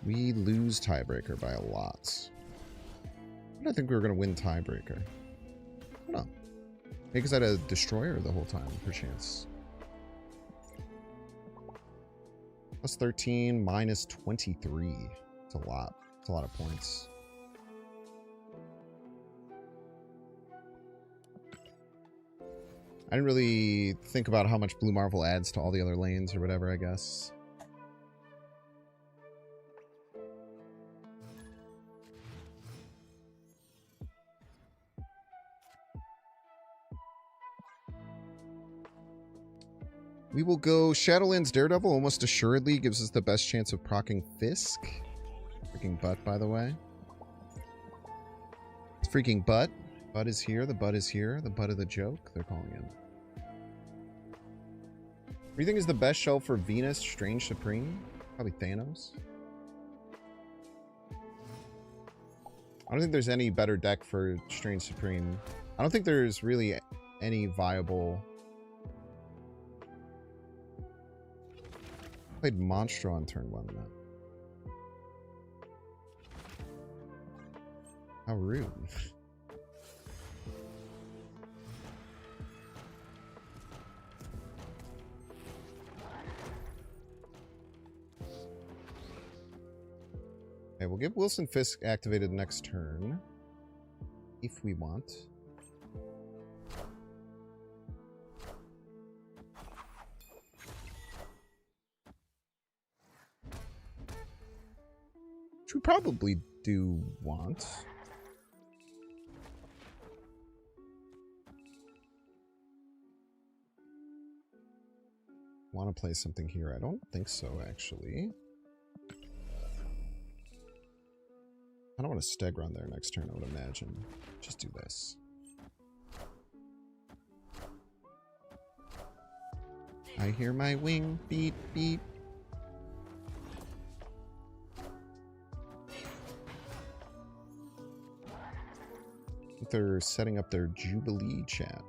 We lose tiebreaker by a lot. I don't think we were going to win tiebreaker. No. Maybe because I had a destroyer the whole time, perchance. Plus 13, minus 23. It's a lot. It's a lot of points. I didn't really think about how much Blue Marvel adds to all the other lanes or whatever, I guess. We will go Shadowlands Daredevil. Almost assuredly gives us the best chance of proccing Fisk. Freaking butt, by the way. It's freaking butt. Bud is here. The bud is here. The butt of the joke. They're calling in. What do you think is the best shell for Venus Strange Supreme? Probably Thanos. I don't think there's any better deck for Strange Supreme. I don't think there's really any viable. Played Monstro on turn 1 then. How rude. Okay, we'll get Wilson Fisk activated next turn. If we want. Which we probably do want. Want to play something here? I don't think so, actually. I don't want to steg run there next turn, I would imagine. Just do this. I hear my wing beep beep. I think they're setting up their Jubilee chat.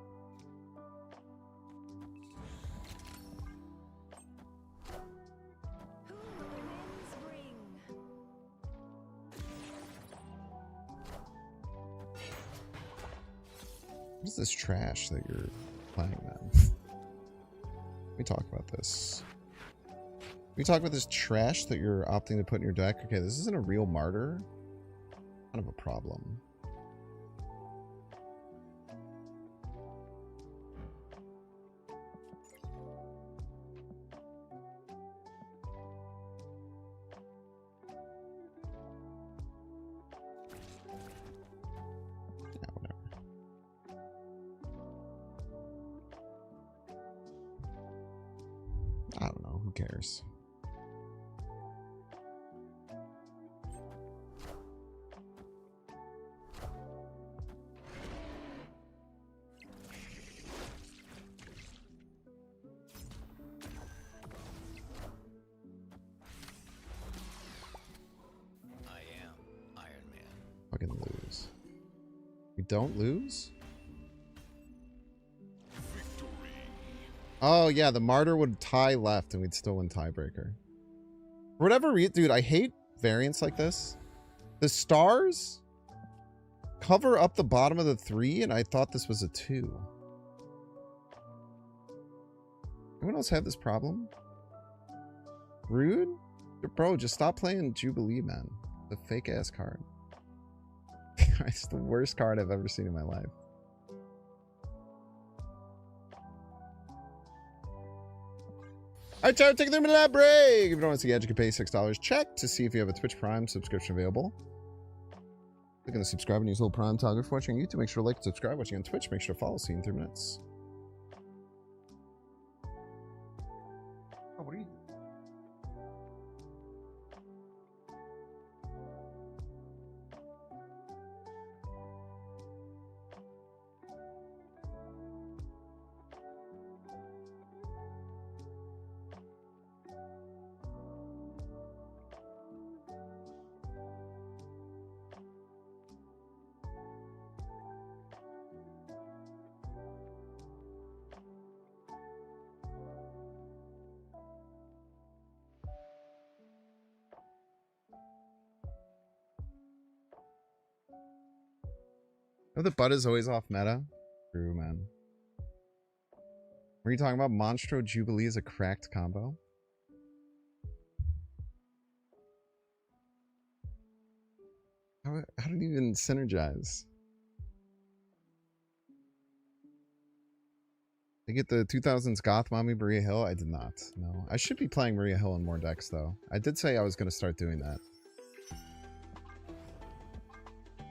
What is this trash that you're playing, man? Let me talk about this. We talk about this trash that you're opting to put in your deck. Okay, this isn't a real martyr. Kind of a problem. I don't know. Who cares? I am Iron Man. Fucking lose. We don't lose? Oh, yeah, the Martyr would tie left and we'd still win tiebreaker. For whatever reason, dude, I hate variants like this. The stars cover up the bottom of the 3, and I thought this was a 2. Anyone else have this problem? Rude? Bro, just stop playing Jubilee, man. The fake-ass card. It's the worst card I've ever seen in my life. Alright, time to take a 3-minute break. If you don't want to see ads, you can pay $6. Check to see if you have a Twitch Prime subscription available. Click on the subscribe and use little Prime toggle for watching on YouTube. Make sure to like and subscribe. Watching on Twitch, make sure to follow. See you in 3 minutes. Oh, what are you? Oh, the butt is always off meta. True, man. Were you talking about Monstro Jubilee as a cracked combo? How did you even synergize? Did you get the 2000s Goth Mommy Maria Hill? I did not. No. I should be playing Maria Hill in more decks, though. I did say I was going to start doing that.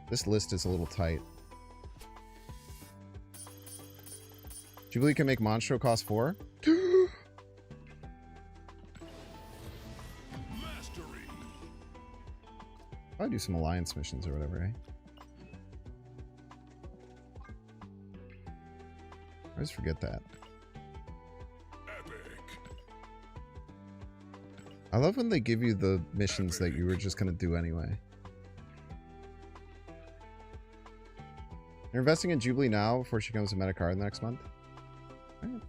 This list is a little tight. Jubilee can make Monstro cost 4? I'll do some alliance missions or whatever, eh? always forget that. I love when they give you the missions that you were just going to do anyway. You're investing in Jubilee now before she comes to meta card next month? All right.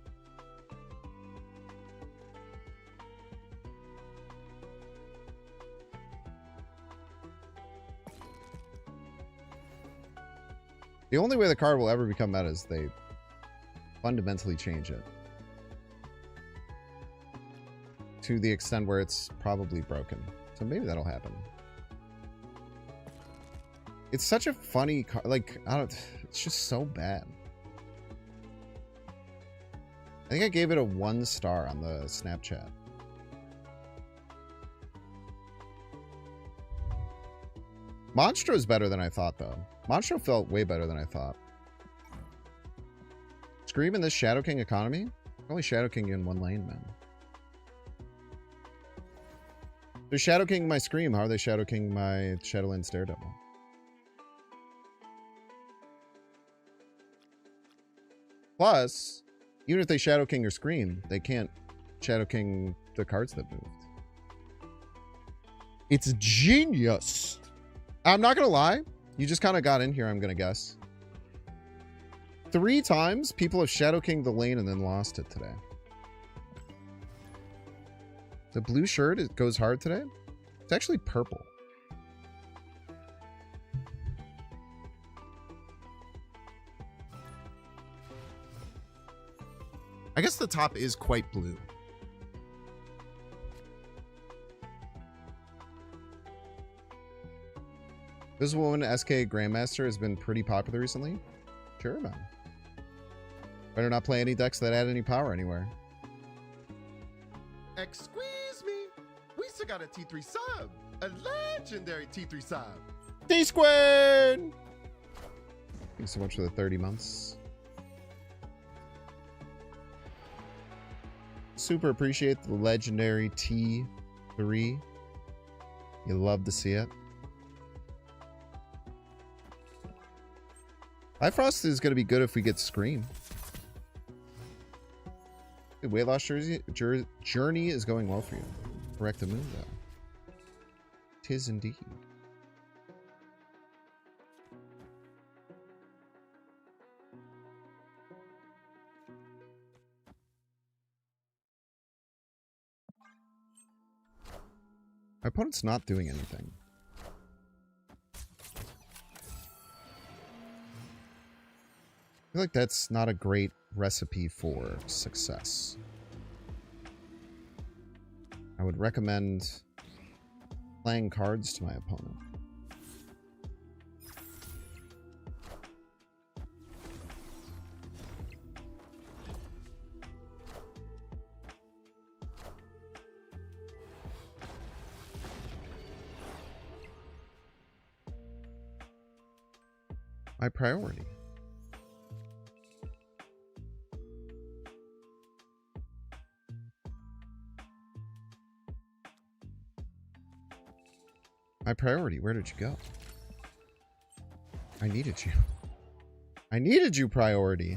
The only way the card will ever become meta is they fundamentally change it. To the extent where it's probably broken. So maybe that'll happen. It's such a funny card. Like, I don't... It's just so bad. I think I gave it a 1 star on the Snapchat. Monstro is better than I thought, though. Monstro felt way better than I thought. Scream in this Shadow King economy? Only Shadow King in 1 lane, man. They're Shadow King my Scream. How are they Shadow King my Shadowlands Daredevil? Plus, even if they Shadow King or Scream, they can't Shadow King the cards that moved. It's genius. I'm not gonna lie. You just kind of got in here, I'm gonna guess. 3 times people have Shadow King the lane and then lost it today. The blue shirt, it goes hard today. It's actually purple. I guess the top is quite blue. This woman, SK Grandmaster, has been pretty popular recently. Sure, man. Better not play any decks that add any power anywhere. Excuse me. We still got a T3 sub. A legendary T3 sub. T-Squared! Thanks so much for the 30 months. Super appreciate the legendary T3. You love to see it. Bifrost is going to be good if we get Scream. The weight loss journey is going well for you. Correct the moon, though. 'Tis indeed. My opponent's not doing anything. I feel like that's not a great recipe for success. I would recommend playing cards to my opponent. My priority. My priority, where did you go? I needed you. I needed you, priority.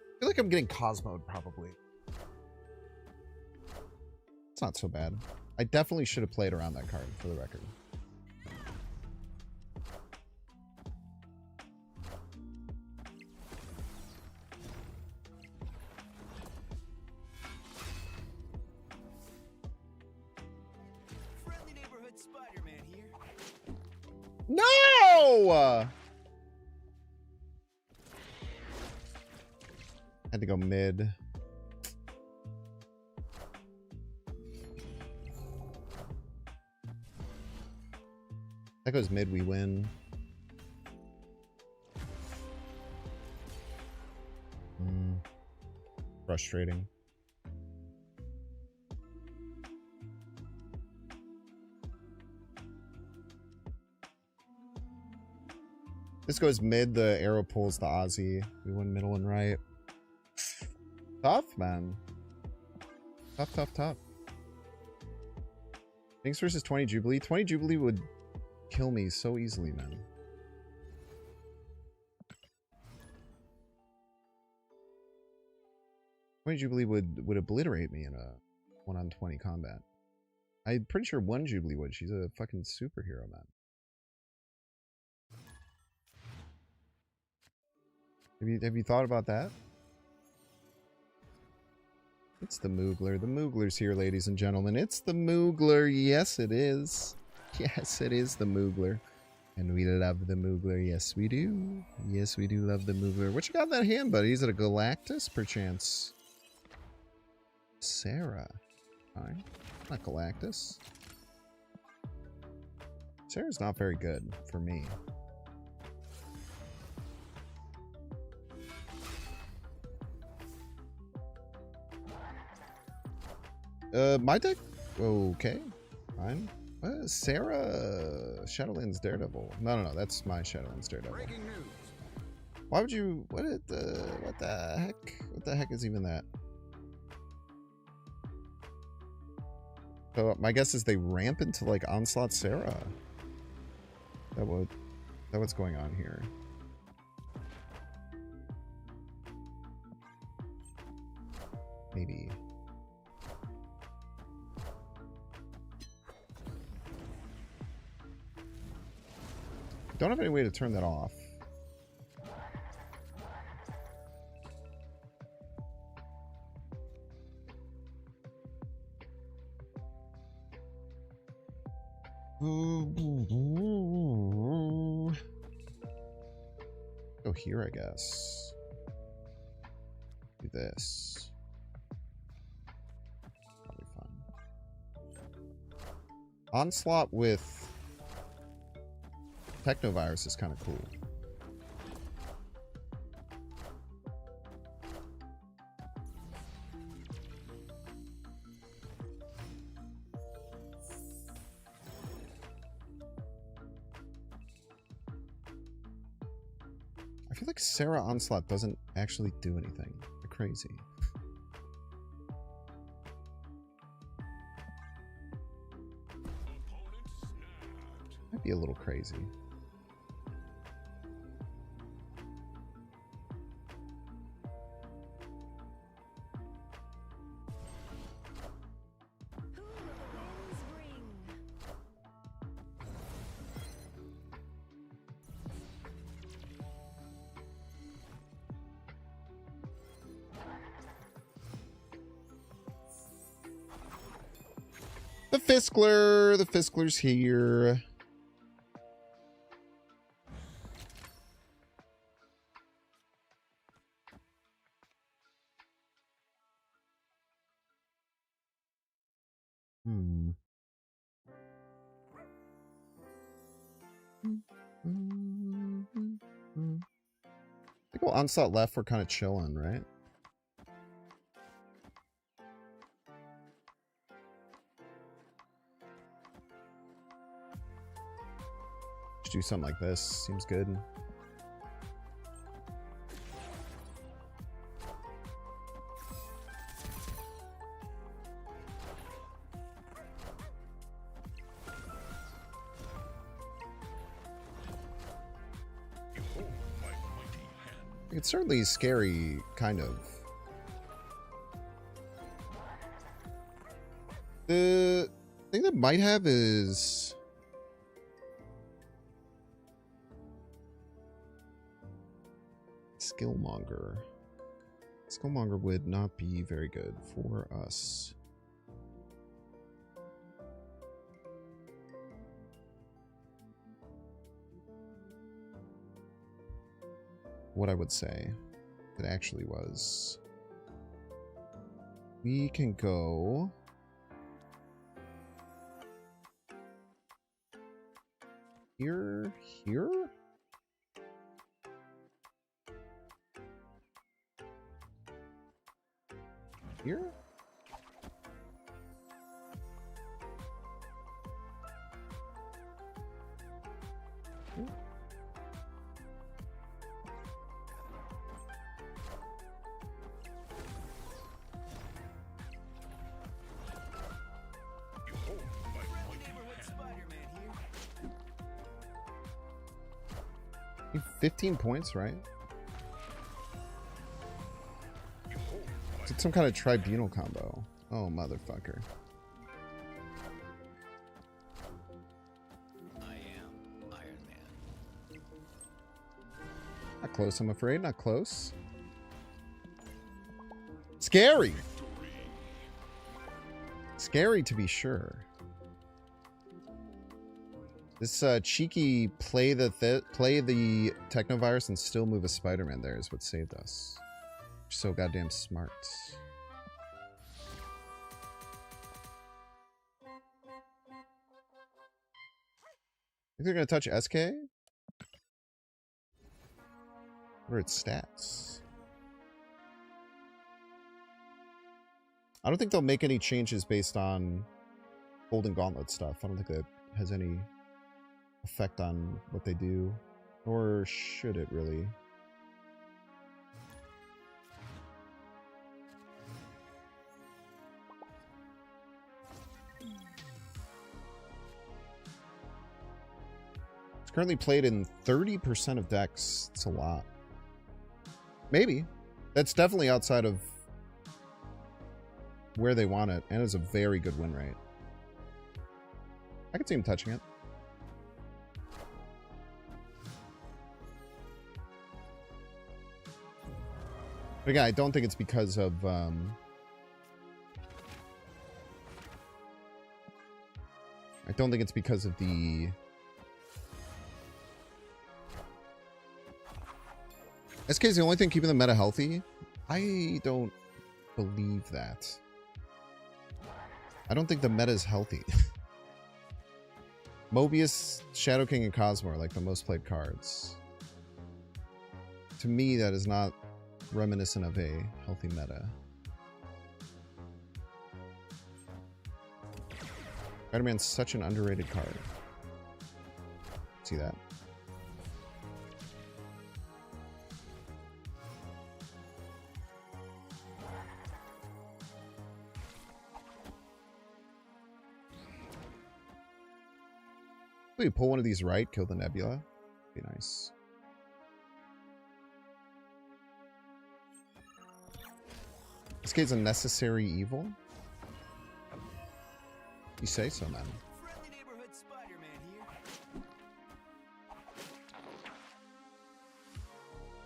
I feel like I'm getting Cosmoed, probably. It's not so bad. I definitely should have played around that card, for the record. Friendly neighborhood Spider-Man here. No! Had to go mid. That goes mid, we win. Frustrating. This goes mid, the arrow pulls the Ozzy. We win middle and right. Tough, man. Tough, tough, tough. Jinx versus 20 Jubilee. 20 Jubilee would kill me so easily, man. Jubilee would obliterate me in a 1-on-20 combat. I'm pretty sure one Jubilee would. She's a fucking superhero, man. Have you thought about that? It's the Moogler. The Moogler's here, ladies and gentlemen. It's the Moogler. Yes, it is. Yes, it is the Moogler. And we love the Moogler. Yes, we do. Yes, we do love the Moogler. What you got in that hand, buddy? Is it a Galactus, perchance? Sarah. Fine. Not Galactus. Sarah's not very good for me. My deck? Okay. Fine. Sarah Shadowlands Daredevil. No, that's my Shadowlands Daredevil. Why would you what the heck? What the heck is even that? So my guess is they ramp into like Onslaught Sarah. That what's going on here. Maybe. Don't have any way to turn that off. Go here, I guess. Do this. Probably fun. Onslaught with Technovirus is kind of cool. I feel like Sarah Onslaught doesn't actually do anything. They're crazy. Might be a little crazy. The Fiskler's here. I think we'll Onslaught left, we're kind of chilling, right? Do something like this. Seems good. It's certainly scary, kind of. The thing that might have is Skillmonger. Skillmonger would not be very good for us. What I would say it actually was, we can go here, here. Here? 15 points, right? Is it some kind of tribunal combo? Oh, motherfucker. I am Iron Man. Not close, I'm afraid. Not close. Scary. Scary to be sure. This cheeky play the Technovirus and still move a Spider-Man there is what saved us. So goddamn smart. Think they're gonna touch SK? What are its stats? I don't think they'll make any changes based on Golden Gauntlet stuff. I don't think that has any effect on what they do. Or should it really? It's currently played in 30% of decks. It's a lot. Maybe. That's definitely outside of where they want it, and it's a very good win rate. I could see him touching it. But again, I don't think it's because of I don't think it's because of the SK is the only thing keeping the meta healthy. I don't believe that. I don't think the meta is healthy. Mobius, Shadow King, and Cosmo are like the most played cards. To me, that is not reminiscent of a healthy meta. Spider-Man's such an underrated card. See that? You pull one of these right, kill the Nebula. Be nice. This kid's a necessary evil? You say so, man. Friendly neighborhood Spider-Man here.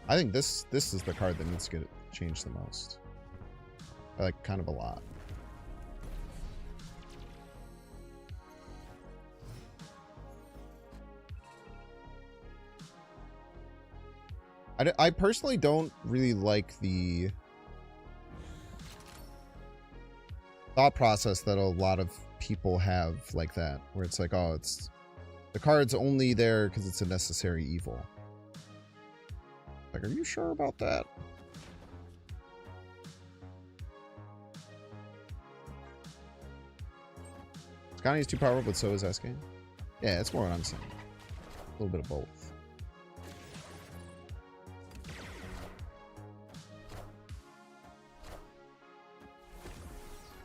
I think this is the card that needs to get changed the most. I like kind of a lot. I personally don't really like the thought process that a lot of people have like that, where it's like, oh, it's the card's only there because it's a necessary evil. Like, are you sure about that? Scotty is too powerful, but so is SK. Yeah, that's more what I'm saying. A little bit of both.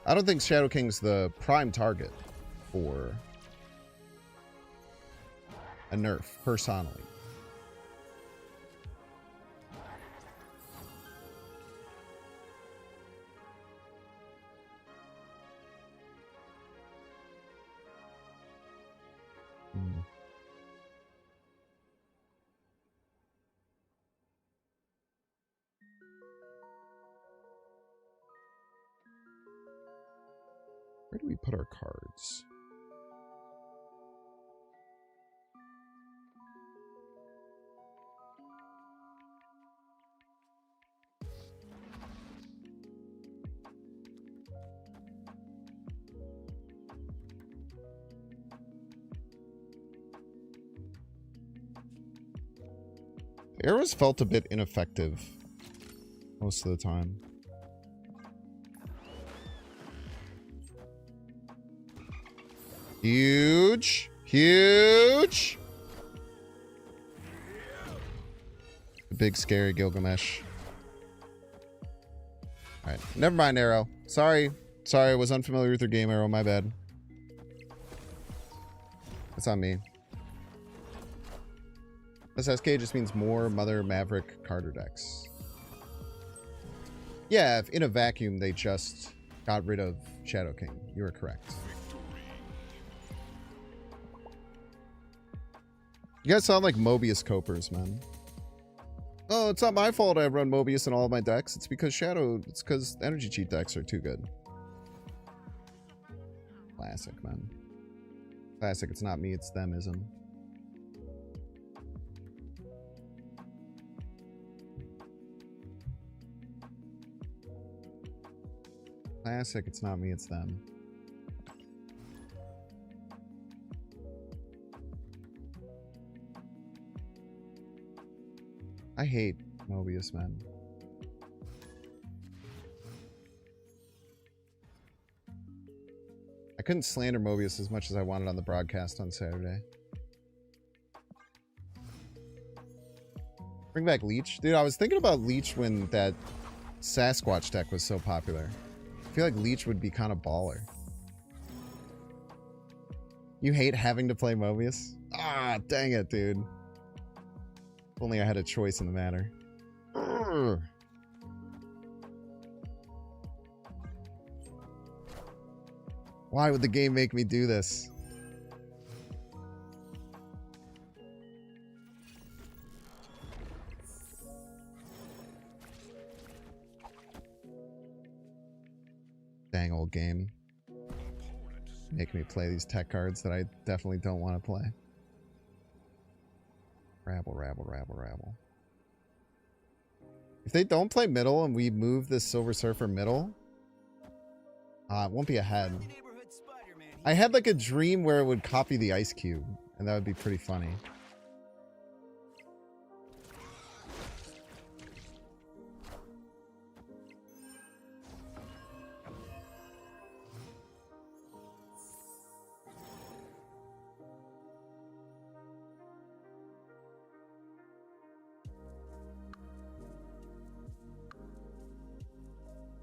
I don't think Shadow King's the prime target for a nerf, personally. Where do we put our cards? Arrows felt a bit ineffective most of the time. Huge. Huge. The big scary Gilgamesh. Alright. Never mind, Arrow. Sorry. Sorry, I was unfamiliar with your game, Arrow. My bad. That's on me. SSK just means more Mother Maverick Carter decks. Yeah, if in a vacuum they just got rid of Shadow King. You are correct. You guys sound like Mobius copers, man. Oh, it's not my fault I run Mobius in all of my decks. It's because energy cheat decks are too good. Classic, man. Classic, it's not me, it's them-ism. Classic, it's not me, it's them. I hate Mobius, man. I couldn't slander Mobius as much as I wanted on the broadcast on Saturday. Bring back Leech. Dude, I was thinking about Leech when that Sasquatch deck was so popular. I feel like Leech would be kind of baller. You hate having to play Mobius? Ah, dang it, dude. If only I had a choice in the matter. Urgh. Why would the game make me do this? Dang old game. Making me play these tech cards that I definitely don't want to play. Rabble, rabble, rabble, rabble. If they don't play middle and we move this Silver Surfer middle, it won't be ahead. I had like a dream where it would copy the Ice Cube, and that would be pretty funny.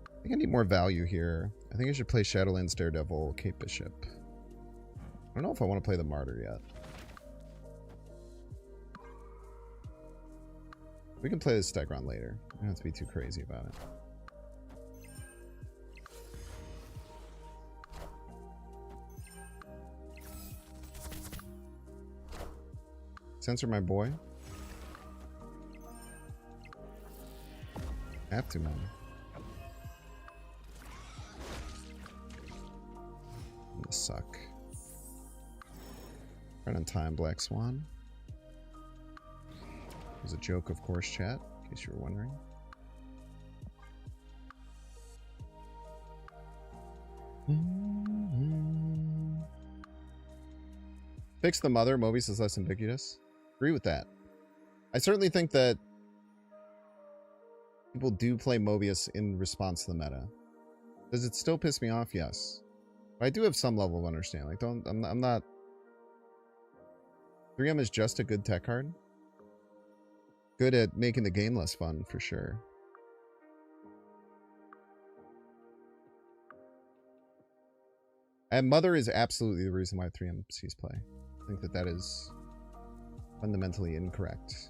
I think I need more value here. I think I should play Shadowlands Daredevil, Cape Bishop. I don't know if I want to play the Martyr yet. We can play this Stegron later. I don't have to be too crazy about it. Censor my boy. Have to, man. Suck. Right on time, Black Swan. It was a joke, of course, chat, in case you were wondering. Fix the mother. Mobius is less ubiquitous. Agree with that. I certainly think that people do play Mobius in response to the meta. Does it still piss me off? Yes. I do have some level of understanding. Like, I'm not. 3M is just a good tech card. Good at making the game less fun, for sure. And Mother is absolutely the reason why 3M sees play. I think that is fundamentally incorrect.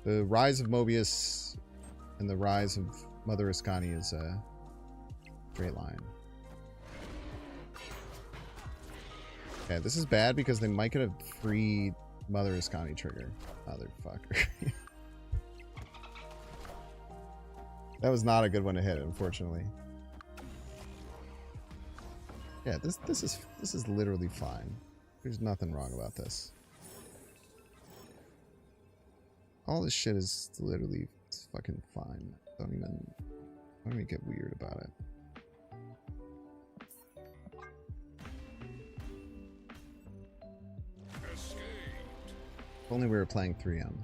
The rise of Mobius and the rise of Mother Ascani is a straight line. Okay, this is bad because they might get a free Mother Ascani trigger. Motherfucker. That was not a good one to hit, unfortunately. Yeah, this is literally fine. There's nothing wrong about this. All this shit is literally fucking fine. Don't even get weird about it. If only we were playing 3M.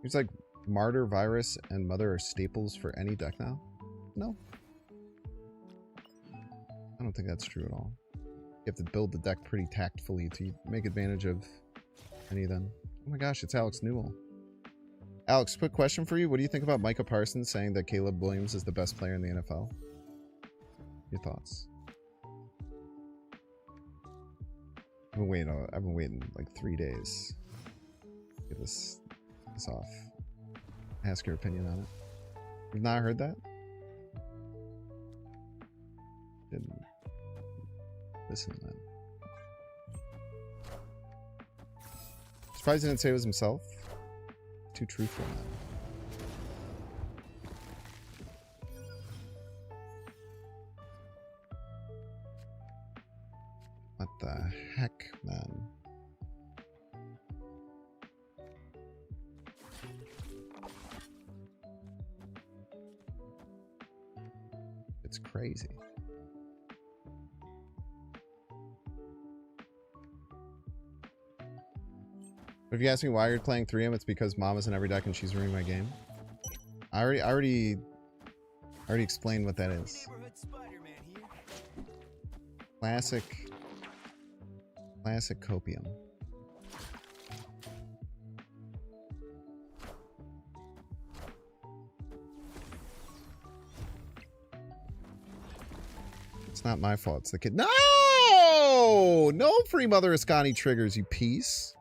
It's like Martyr, Virus, and Mother are staples for any deck now? No. I don't think that's true at all. You have to build the deck pretty tactfully to make advantage of any of them. Oh my gosh, it's Alex Newell. Alex, quick question for you. What do you think about Micah Parsons saying that Caleb Williams is the best player in the NFL? Your thoughts? I've been waiting like 3 days. Get this off. Ask your opinion on it. You've not heard that? Didn't listen then. Surprised he didn't say it was himself. Too truthful, man. What the heck, man? It's crazy. But if you ask me why you're playing 3M, it's because Mama's in every deck and she's ruining my game. I already explained what that is. Neighborhood Spider-Man here. Classic copium. It's not my fault. It's the kid. No! No free Mother Ascani triggers, you piece.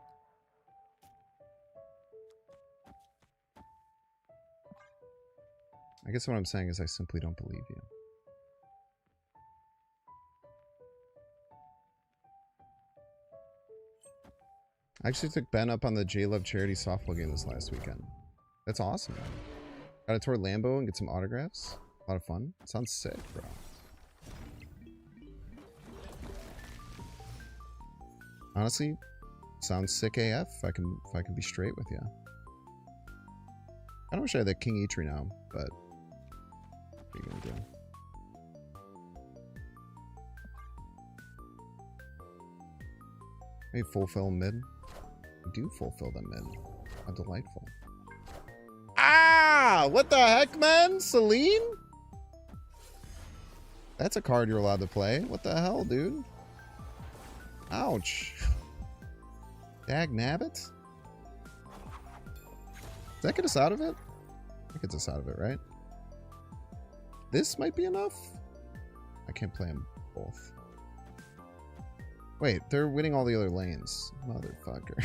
I guess what I'm saying is I simply don't believe you. I actually took Ben up on the J-Love charity softball game this last weekend. That's awesome, man. Got to tour Lambeau and get some autographs. A lot of fun. Sounds sick, bro. Honestly, sounds sick AF if I can be straight with you. I don't wish I had that King Eitri now, but what are you gonna do? Hey, fulfill mid. I do fulfill them mid. How delightful. Ah! What the heck, man? Celine? That's a card you're allowed to play. What the hell, dude? Ouch. Dag nabbit? Does that get us out of it? That gets us out of it, right? This might be enough? I can't play them both. Wait, they're winning all the other lanes. Motherfucker.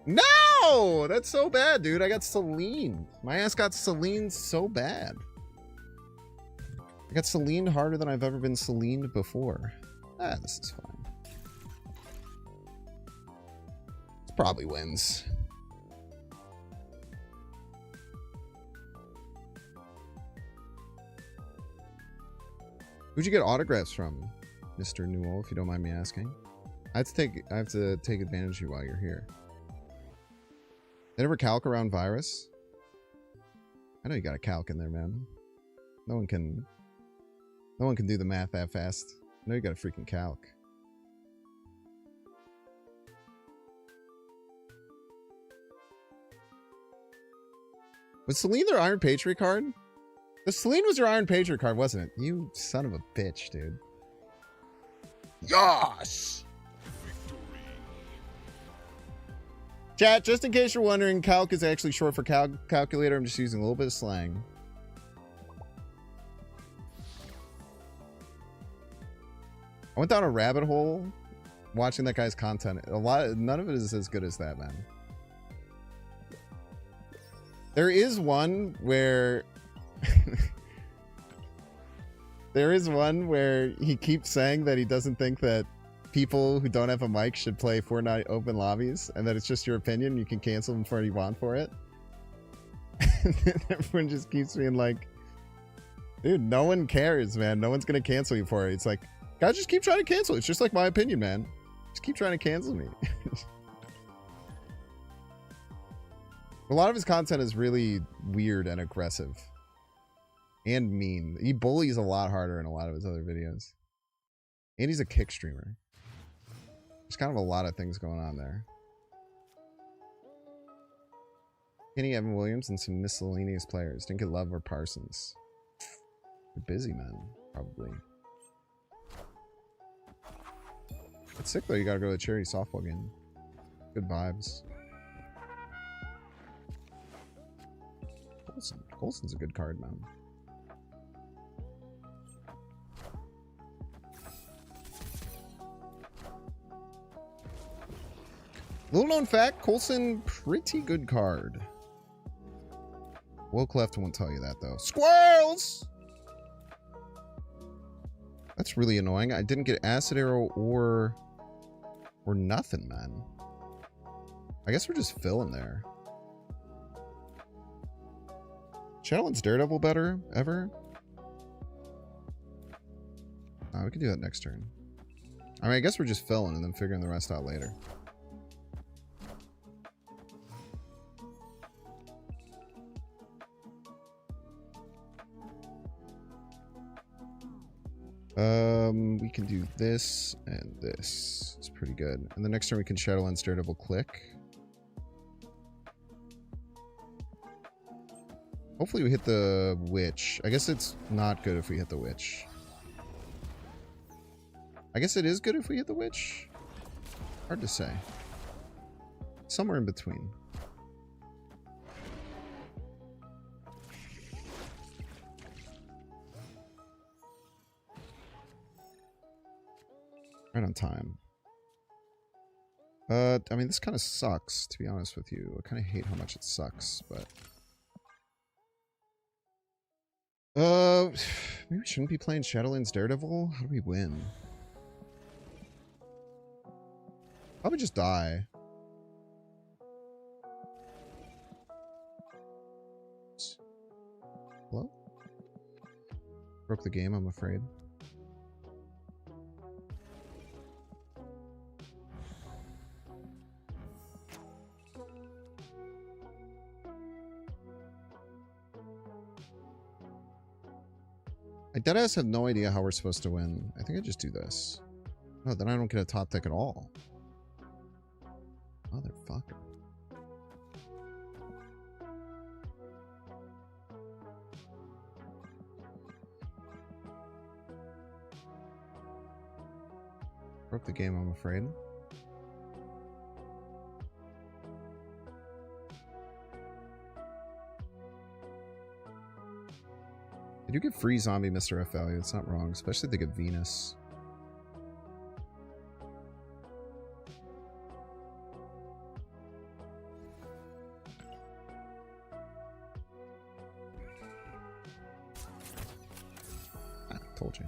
No! That's so bad, dude. I got Celine. My ass got Celine so bad. I got Celine harder than I've ever been Celined before. Ah, this is fine. It probably wins. Who'd you get autographs from, Mr. Newell, if you don't mind me asking? I have to take advantage of you while you're here. They never calc around virus? I know you got a calc in there, man. No one can do the math that fast. I know you got a freaking calc. Was Celine their Iron Patriot card? The Celine was your Iron Patriot card, wasn't it? You son of a bitch, dude. Yosh! Chat, just in case you're wondering, calc is actually short for calculator. I'm just using a little bit of slang. I went down a rabbit hole watching that guy's content. None of it is as good as that, man. There is one where he keeps saying that he doesn't think that people who don't have a mic should play Fortnite open lobbies, and that it's just your opinion. You can cancel them for what you want for it. And then everyone just keeps being like, dude, no one cares, man. No one's gonna cancel you for it. It's like, guys, just keep trying to cancel. It's just like my opinion, man. Just keep trying to cancel me. A lot of his content is really weird and aggressive. And mean. He bullies a lot harder in a lot of his other videos. And he's a kick streamer. There's kind of a lot of things going on there. Kenny, Evan Williams, and some miscellaneous players. Didn't get Love or Parsons. You're busy, man. Probably. It's sick, though. You gotta go to the charity softball game. Good vibes. Colson's a good card, man. Little known fact, Coulson, pretty good card. Woke left won't tell you that though. Squirrels! That's really annoying. I didn't get acid arrow or nothing, man. I guess we're just filling there. Shadowlands Daredevil better ever? We can do that next turn. I mean, I guess we're just filling and then figuring the rest out later. We can do this and this. It's pretty good. And the next turn we can Shadowlands Daredevil click. Hopefully we hit the witch. I guess it's not good if we hit the witch. I guess it is good if we hit the witch. Hard to say. Somewhere in between. Right on time. I mean, this kind of sucks, to be honest with you. I kind of hate how much it sucks, but... maybe we shouldn't be playing Shadowlands Daredevil? How do we win? Probably just die. Hello? Broke the game, I'm afraid. I deadass have no idea how we're supposed to win. I think I just do this. No, then I don't get a top deck at all. Motherfucker. Broke the game, I'm afraid. They do get free zombie Mr. F value. It's not wrong, especially if they get Venus. Told you.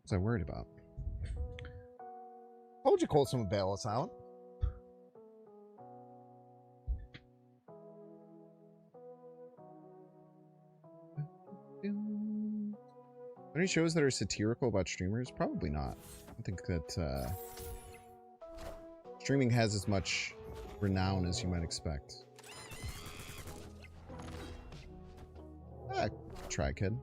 What was I worried about? Told you Coulson would bail us out. Any shows that are satirical about streamers? Probably not. I think that streaming has as much renown as you might expect. Try, kid.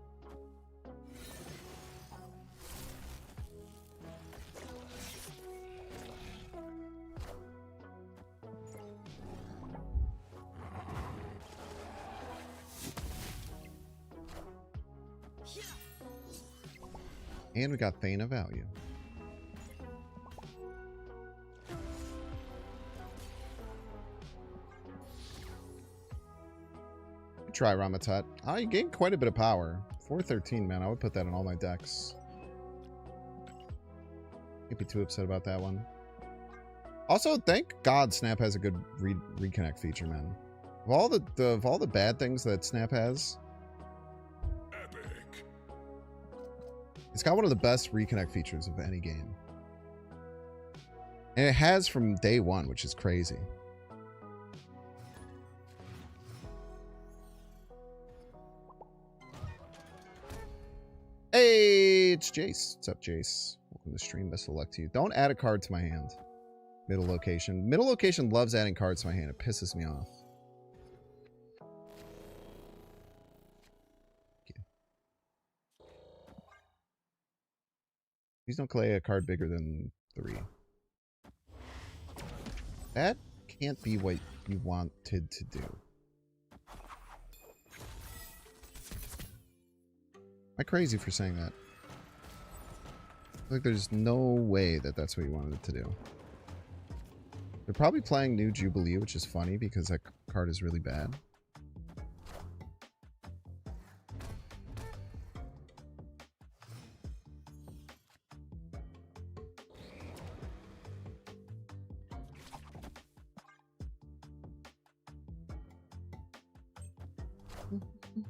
And we got Thane of Value. Try Ramatat. I gained quite a bit of power. 413, man. I would put that in all my decks. Can't be too upset about that one. Also, thank God Snap has a good reconnect feature, man. Of all the bad things that Snap has, it's got one of the best reconnect features of any game. And it has from day one, which is crazy. Hey, it's Jace. What's up, Jace? Welcome to the stream. Best of luck to you. Don't add a card to my hand. Middle location. Middle location loves adding cards to my hand. It pisses me off. Please don't play a card bigger than 3. That can't be what you wanted to do. Am I crazy for saying that? I feel like there's no way that that's what you wanted it to do. They're probably playing New Jubilee, which is funny because that card is really bad.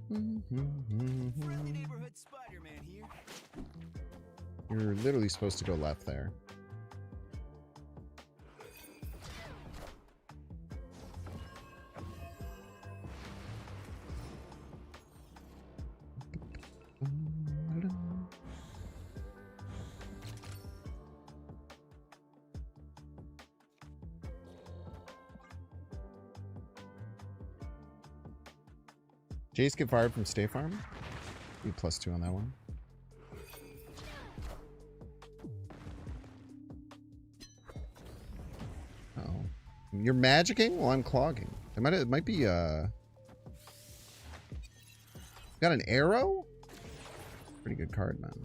Friendly neighborhood Spider-Man here. You're literally supposed to go left there. Jace get fired from State Farm? Be +2 on that one. Oh. You're magicking? Well, I'm clogging. It might be, got an arrow? Pretty good card, man.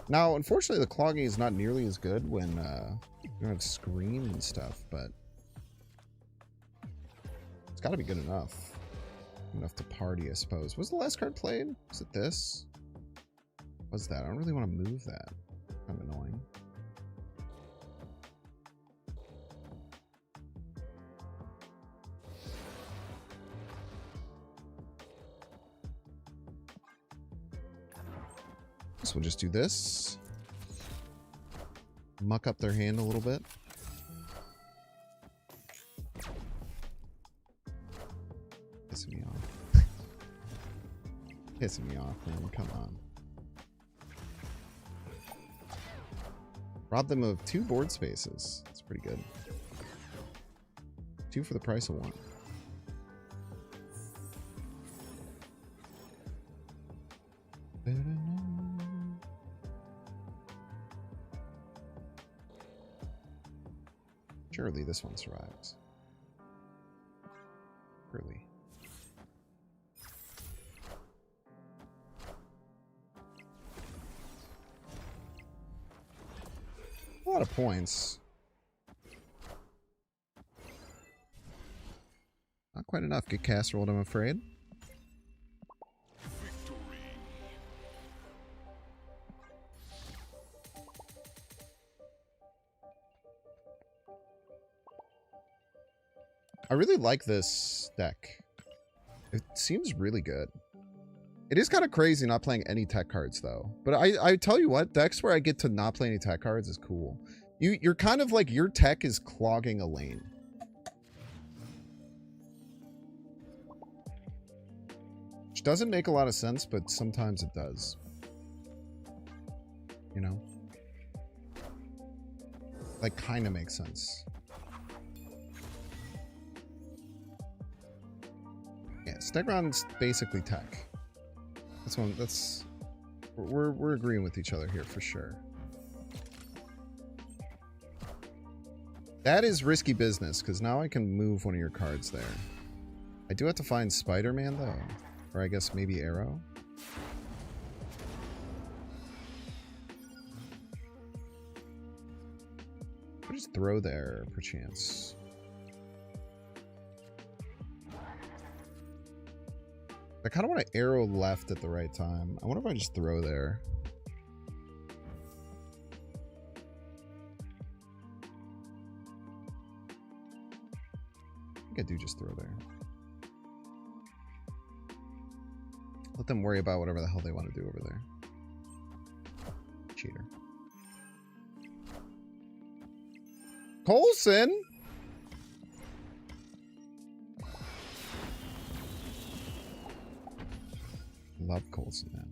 Now, unfortunately, the clogging is not nearly as good when, you don't have screen and stuff, but it's gotta be good enough. Enough to party, I suppose. Was the last card played? Was it this? What's that? I don't really want to move that. Kind of annoying. So we'll just do this. Muck up their hand a little bit. Pissing me off. Pissing me off, man. Come on. Rob them of 2 board spaces. That's pretty good. 2 for the price of 1. Surely this one survives. Surely. A lot of points. Not quite enough. Get casseroled, I'm afraid. I really like this deck. It seems really good. It is kind of crazy not playing any tech cards, though. But I tell you what, decks where I get to not play any tech cards is cool. You're kind of like, your tech is clogging a lane. Which doesn't make a lot of sense, but sometimes it does. You know? Like, kind of makes sense. Yeah, Stegron's basically tech. That's one. That's we're agreeing with each other here for sure. That is risky business because now I can move one of your cards there. I do have to find Spider-Man though, or I guess maybe Arrow. I'll just throw there perchance. I kind of want to arrow left at the right time. I wonder if I just throw there. I think I do just throw there. Let them worry about whatever the hell they want to do over there. Cheater. Coulson! Love Coulson, man.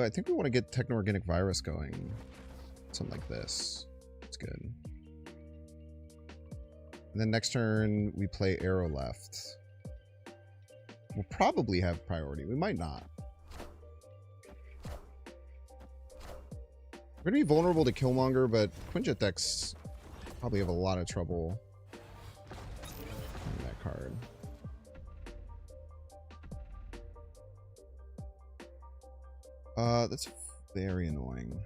I think we want to get Techno-Organic Virus going. Something like this. It's good. And then next turn, we play Arrow left. We'll probably have priority. We might not. We're going to be vulnerable to Killmonger, but Quinjet decks probably have a lot of trouble on that card. That's very annoying.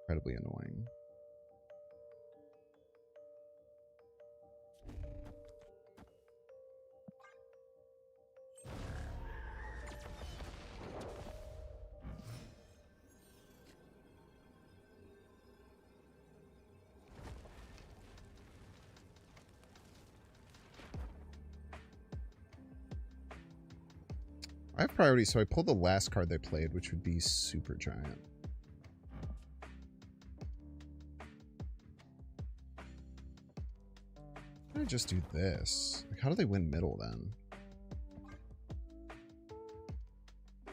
Incredibly annoying. I have priority, so I pulled the last card they played, which would be Super Giant. Why don't I just do this? Like, how do they win middle then?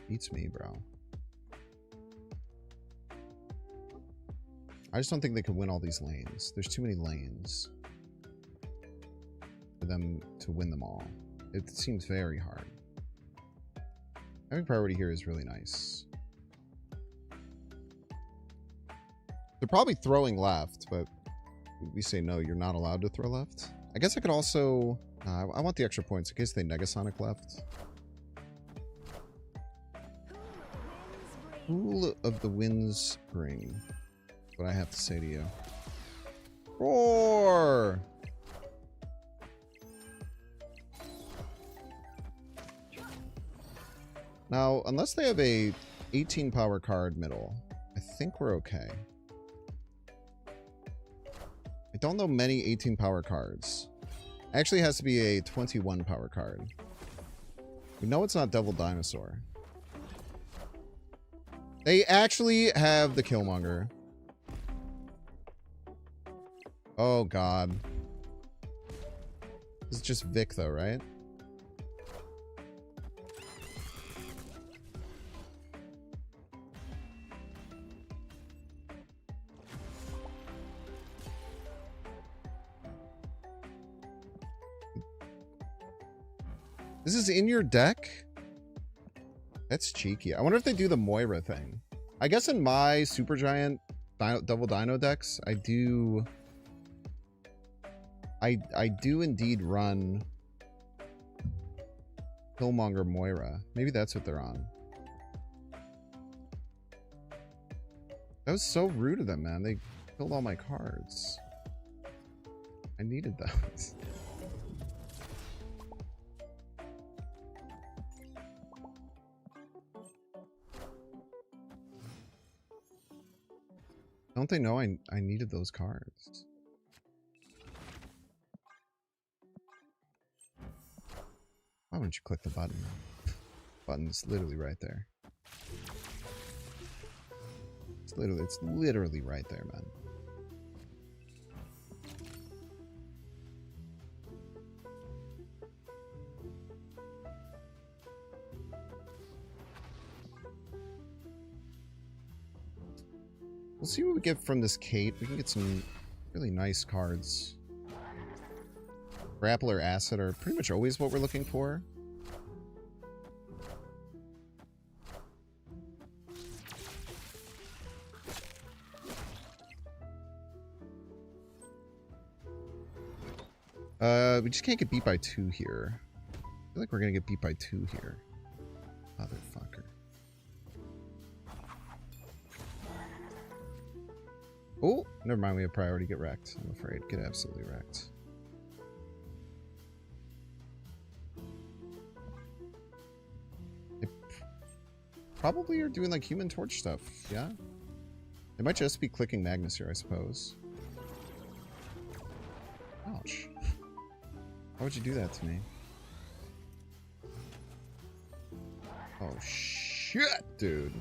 Beats me, bro. I just don't think they could win all these lanes. There's too many lanes for them to win them all. It seems very hard. Having priority here is really nice. They're probably throwing left, but we say no, you're not allowed to throw left. I guess I could also... I want the extra points in case they Negasonic left. Rule of the Winds Ring. That's what I have to say to you. Roar! Now, unless they have a 18 power card middle, I think we're okay. I don't know many 18 power cards. Actually, it has to be a 21 power card. We know it's not Devil Dinosaur. They actually have the Killmonger. Oh, God. This is just Vic, though, right? This is in your deck? That's cheeky. I wonder if they do the Moira thing. I guess in my Supergiant Double Dino decks, I do indeed run Killmonger Moira. Maybe that's what they're on. That was so rude of them, man. They killed all my cards. I needed those. Don't they know I needed those cards? Why wouldn't you click the button? Button's literally right there. It's literally right there, man. We'll see what we get from this Kate. We can get some really nice cards. Grappler Acid are pretty much always what we're looking for. We just can't get beat by 2 here. I feel like we're gonna get beat by 2 here. Motherfucker. Oh, never mind. We have priority. Get wrecked. I'm afraid. Get absolutely wrecked. They probably are doing like Human Torch stuff. Yeah. They might just be clicking Magnus here, I suppose. Ouch. Why would you do that to me? Oh, shit, dude.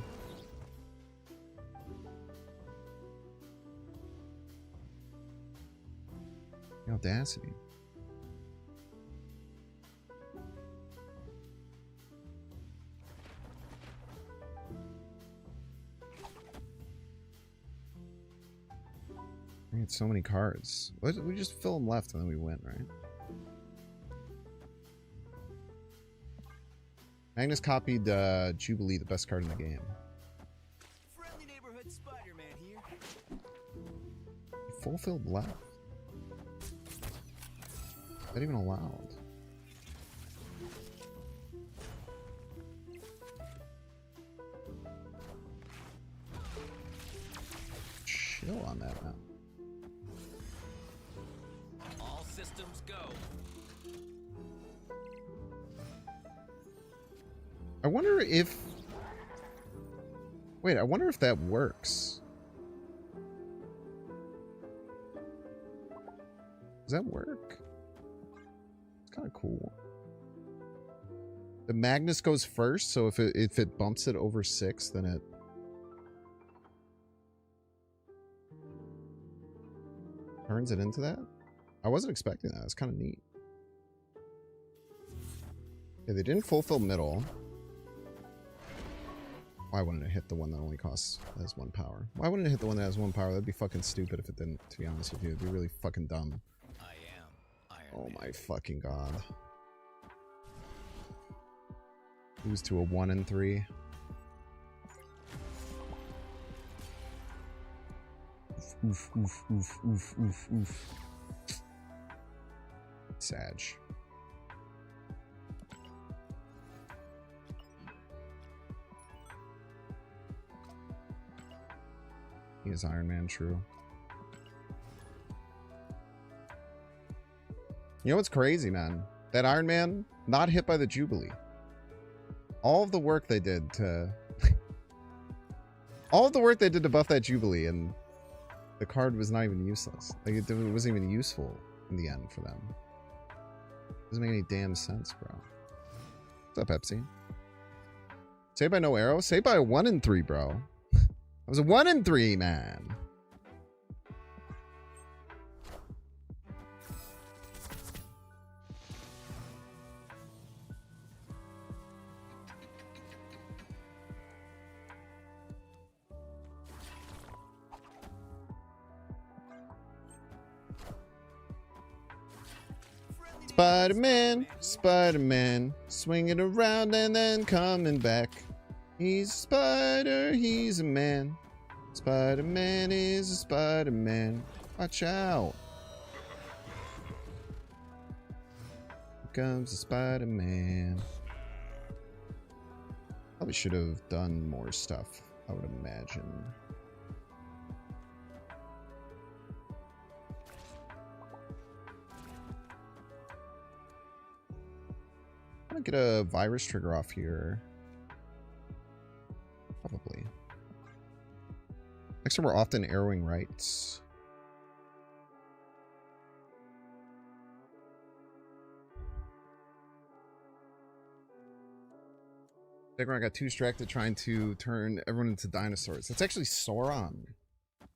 The audacity. We had so many cards. We just fill them left and then we win, right? Magnus copied Jubilee, the best card in the game. Friendly neighborhood Spider-Man here. Full filled left. Is that even allowed? Chill on that, man. All systems go. I wonder if... Wait, I wonder if that works. Does that work? It's kind of cool. The Magnus goes first, so if it bumps it over 6, then it turns it into that. I wasn't expecting that. It's kind of neat. Yeah, they didn't fulfill middle. Why wouldn't it hit the one that only costs has 1 power? Why wouldn't it hit the one that has 1 power? That'd be fucking stupid if it didn't, to be honest with you. It'd be really fucking dumb. I am Iron Oh Man. my fucking god. Lose to a 1 and 3. Oof, oof, oof, oof, oof, oof. Sag. He is Iron Man, true. You know what's crazy, man? That Iron Man, not hit by the Jubilee. All of the work they did to... all of the work they did to buff that Jubilee, and the card was not even useless. Like, it wasn't even useful in the end for them. Doesn't make any damn sense, bro. What's up, Pepsi? Saved by no arrow? Saved by a 1 and 3, bro. I was a 1 and 3, man. Spider-Man, Spider-Man, swinging around and then coming back. He's a spider, he's a man. Spider-Man is a Spider-Man. Watch out. Here comes the Spider-Man. Probably should have done more stuff, I would imagine. I'm gonna get a virus trigger off here. Probably. Next time we're often arrowing rights. I got too distracted trying to turn everyone into dinosaurs. That's actually Sauron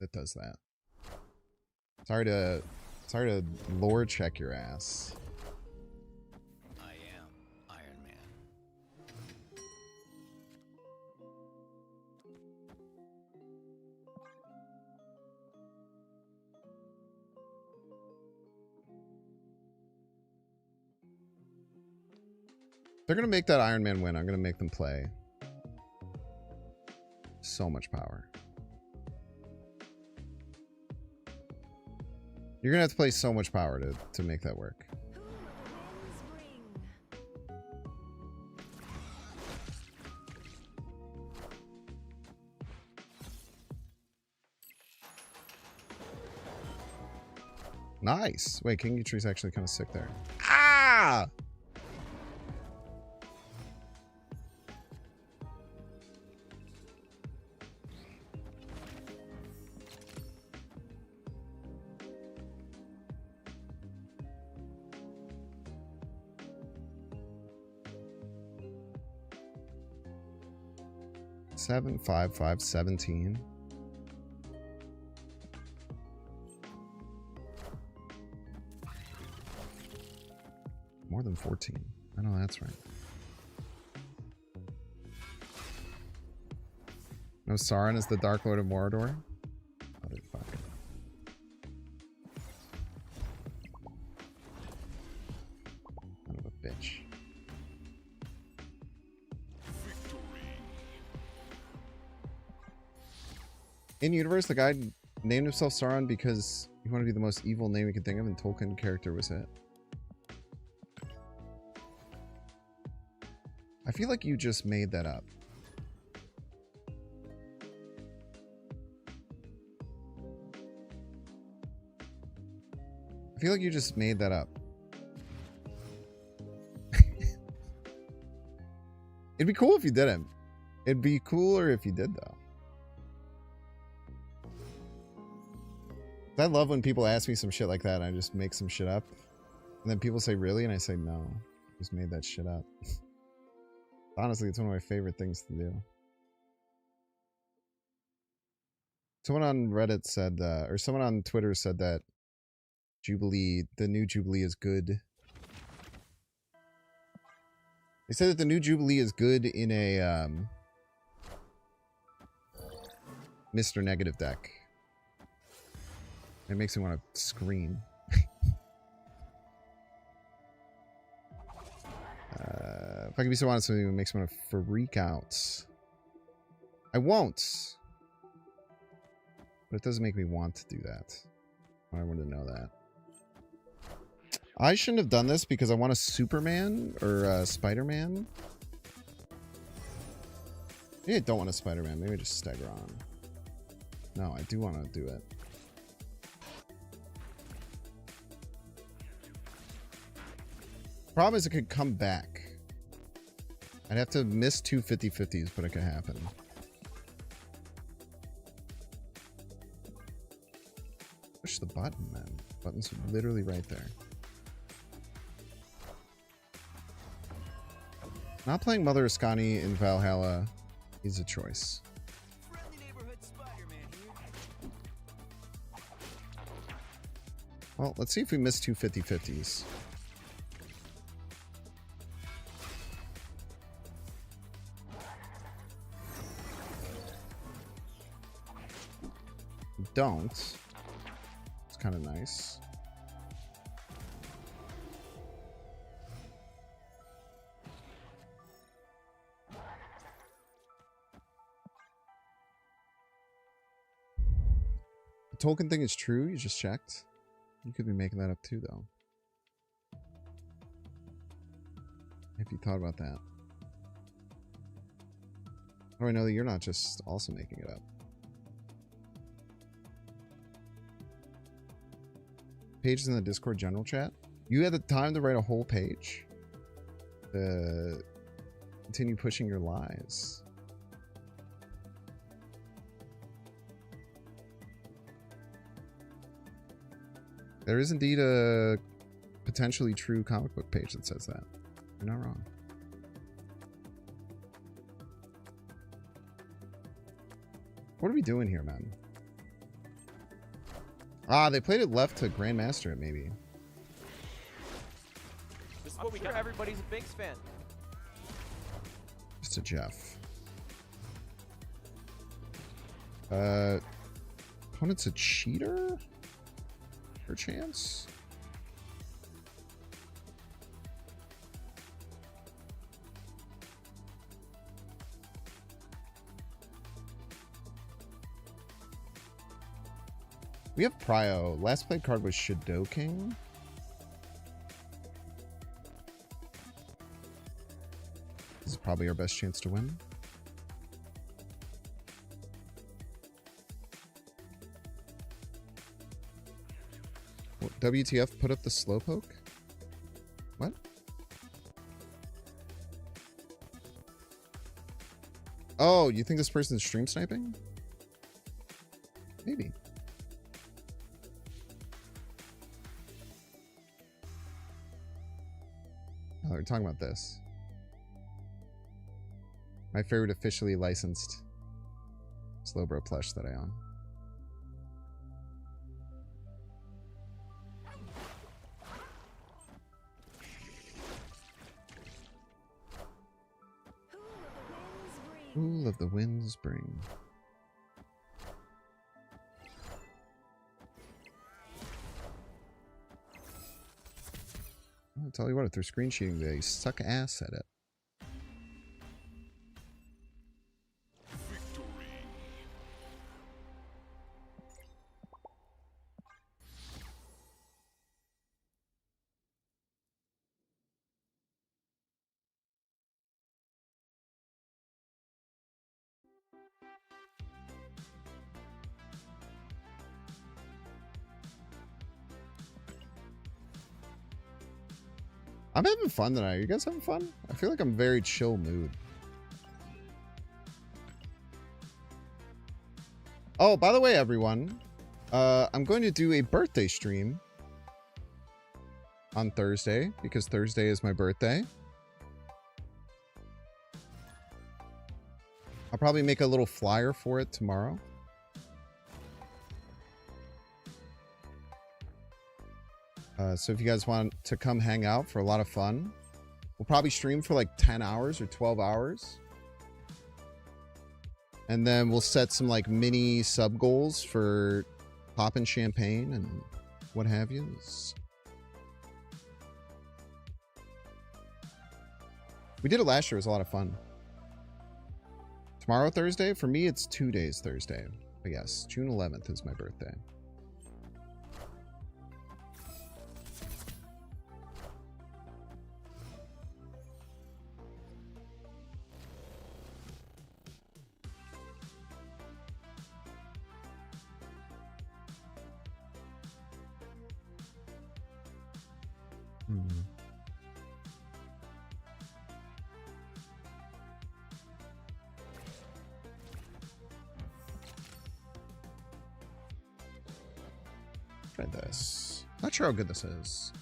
that does that. Sorry to lore check your ass. I am Iron Man. They're gonna make that Iron Man win. I'm gonna make them play so much power. You're gonna have to play so much power to make that work. Nice. Wait, King Tree's actually kind of sick there. Ah! Seven, 5, 5, 17. More than 14. I know that's right. No, Sauron is the Dark Lord of Mordor? Motherfucker. Son of a bitch. In universe, the guy named himself Sauron because he wanted to be the most evil name he could think of, and Tolkien character was it. I feel like you just made that up. I feel like you just made that up. It'd be cool if you didn't. It'd be cooler if you did, though. I love when people ask me some shit like that and I just make some shit up. And then people say, really? And I say, no. I just made that shit up. Honestly, it's one of my favorite things to do. Someone on Reddit said, or someone on Twitter said that Jubilee, the new Jubilee is good. They said that the new Jubilee is good in a Mr. Negative deck. It makes me want to scream. If I can be so honest, something that makes me want to freak out. I won't. But it doesn't make me want to do that. I wanted to know that. I shouldn't have done this because I want a Superman or a Spider-Man. Maybe I don't want a Spider-Man. Maybe I just stagger on. No, I do want to do it. Problem is it could come back. I'd have to miss two 50-50s, but it could happen. Push the button, man. Button's literally right there. Not playing Mother Ascani in Valhalla is a choice. Friendly neighborhood Spider-Man here. Well, let's see if we miss two 50-50s. Don't. It's kind of nice. The Tolkien thing is true. You just checked. You could be making that up too, though. If you thought about that. How do I know that you're not just also making it up? Pages in the Discord general chat. You had the time to write a whole page to continue pushing your lies. There is indeed a potentially true comic book page that says that. You're not wrong. What are we doing here, man? Ah, they played it left to Grandmaster it, maybe. This is what we got. Everybody's a Binks fan. Just to Jeff. Opponent's a cheater? Perchance? We have Prio. Last played card was Shadow King. This is probably our best chance to win. Well, WTF put up the Slowpoke? What? Oh, you think this person's stream sniping? Maybe. Oh, we're talking about this. My favorite officially licensed Slowbro plush that I own. Cool of the winds bring. I'll tell you what, if they're screen sheeting, they suck ass at it. I'm having fun tonight. Are you guys having fun? I feel like I'm very chill mood. Oh, by the way, everyone, I'm going to do a birthday stream on Thursday because Thursday is my birthday. I'll probably make a little flyer for it tomorrow. So if you guys want to come hang out for a lot of fun, we'll probably stream for like 10 hours or 12 hours. And then we'll set some like mini sub goals for popping champagne and what have you. We did it last year. It was a lot of fun. Tomorrow, Thursday? For me, it's 2 days Thursday. But yes, June 11th is my birthday. Try this. Not sure how good this is.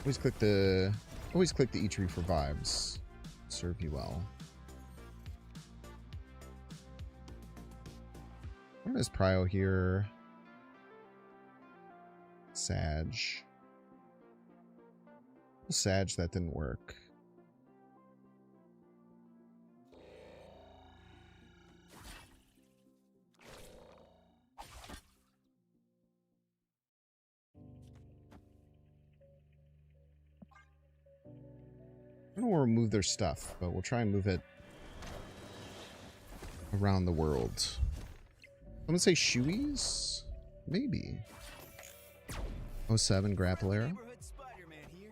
Always click the E-tree for vibes. Serve you well. What is Prio here? Sag. Sag, that didn't work. I don't want to remove their stuff, but we'll try and move it around the world. I'm gonna say shoeies? Maybe. 07 grapple arrow. Neighborhood Spider-Man here.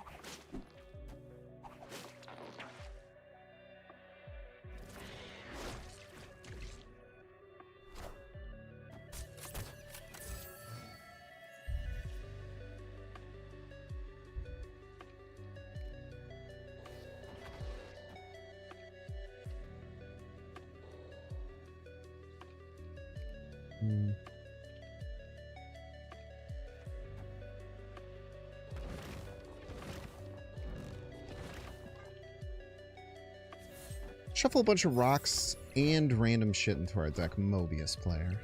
Shuffle a bunch of rocks and random shit into our deck. Mobius player.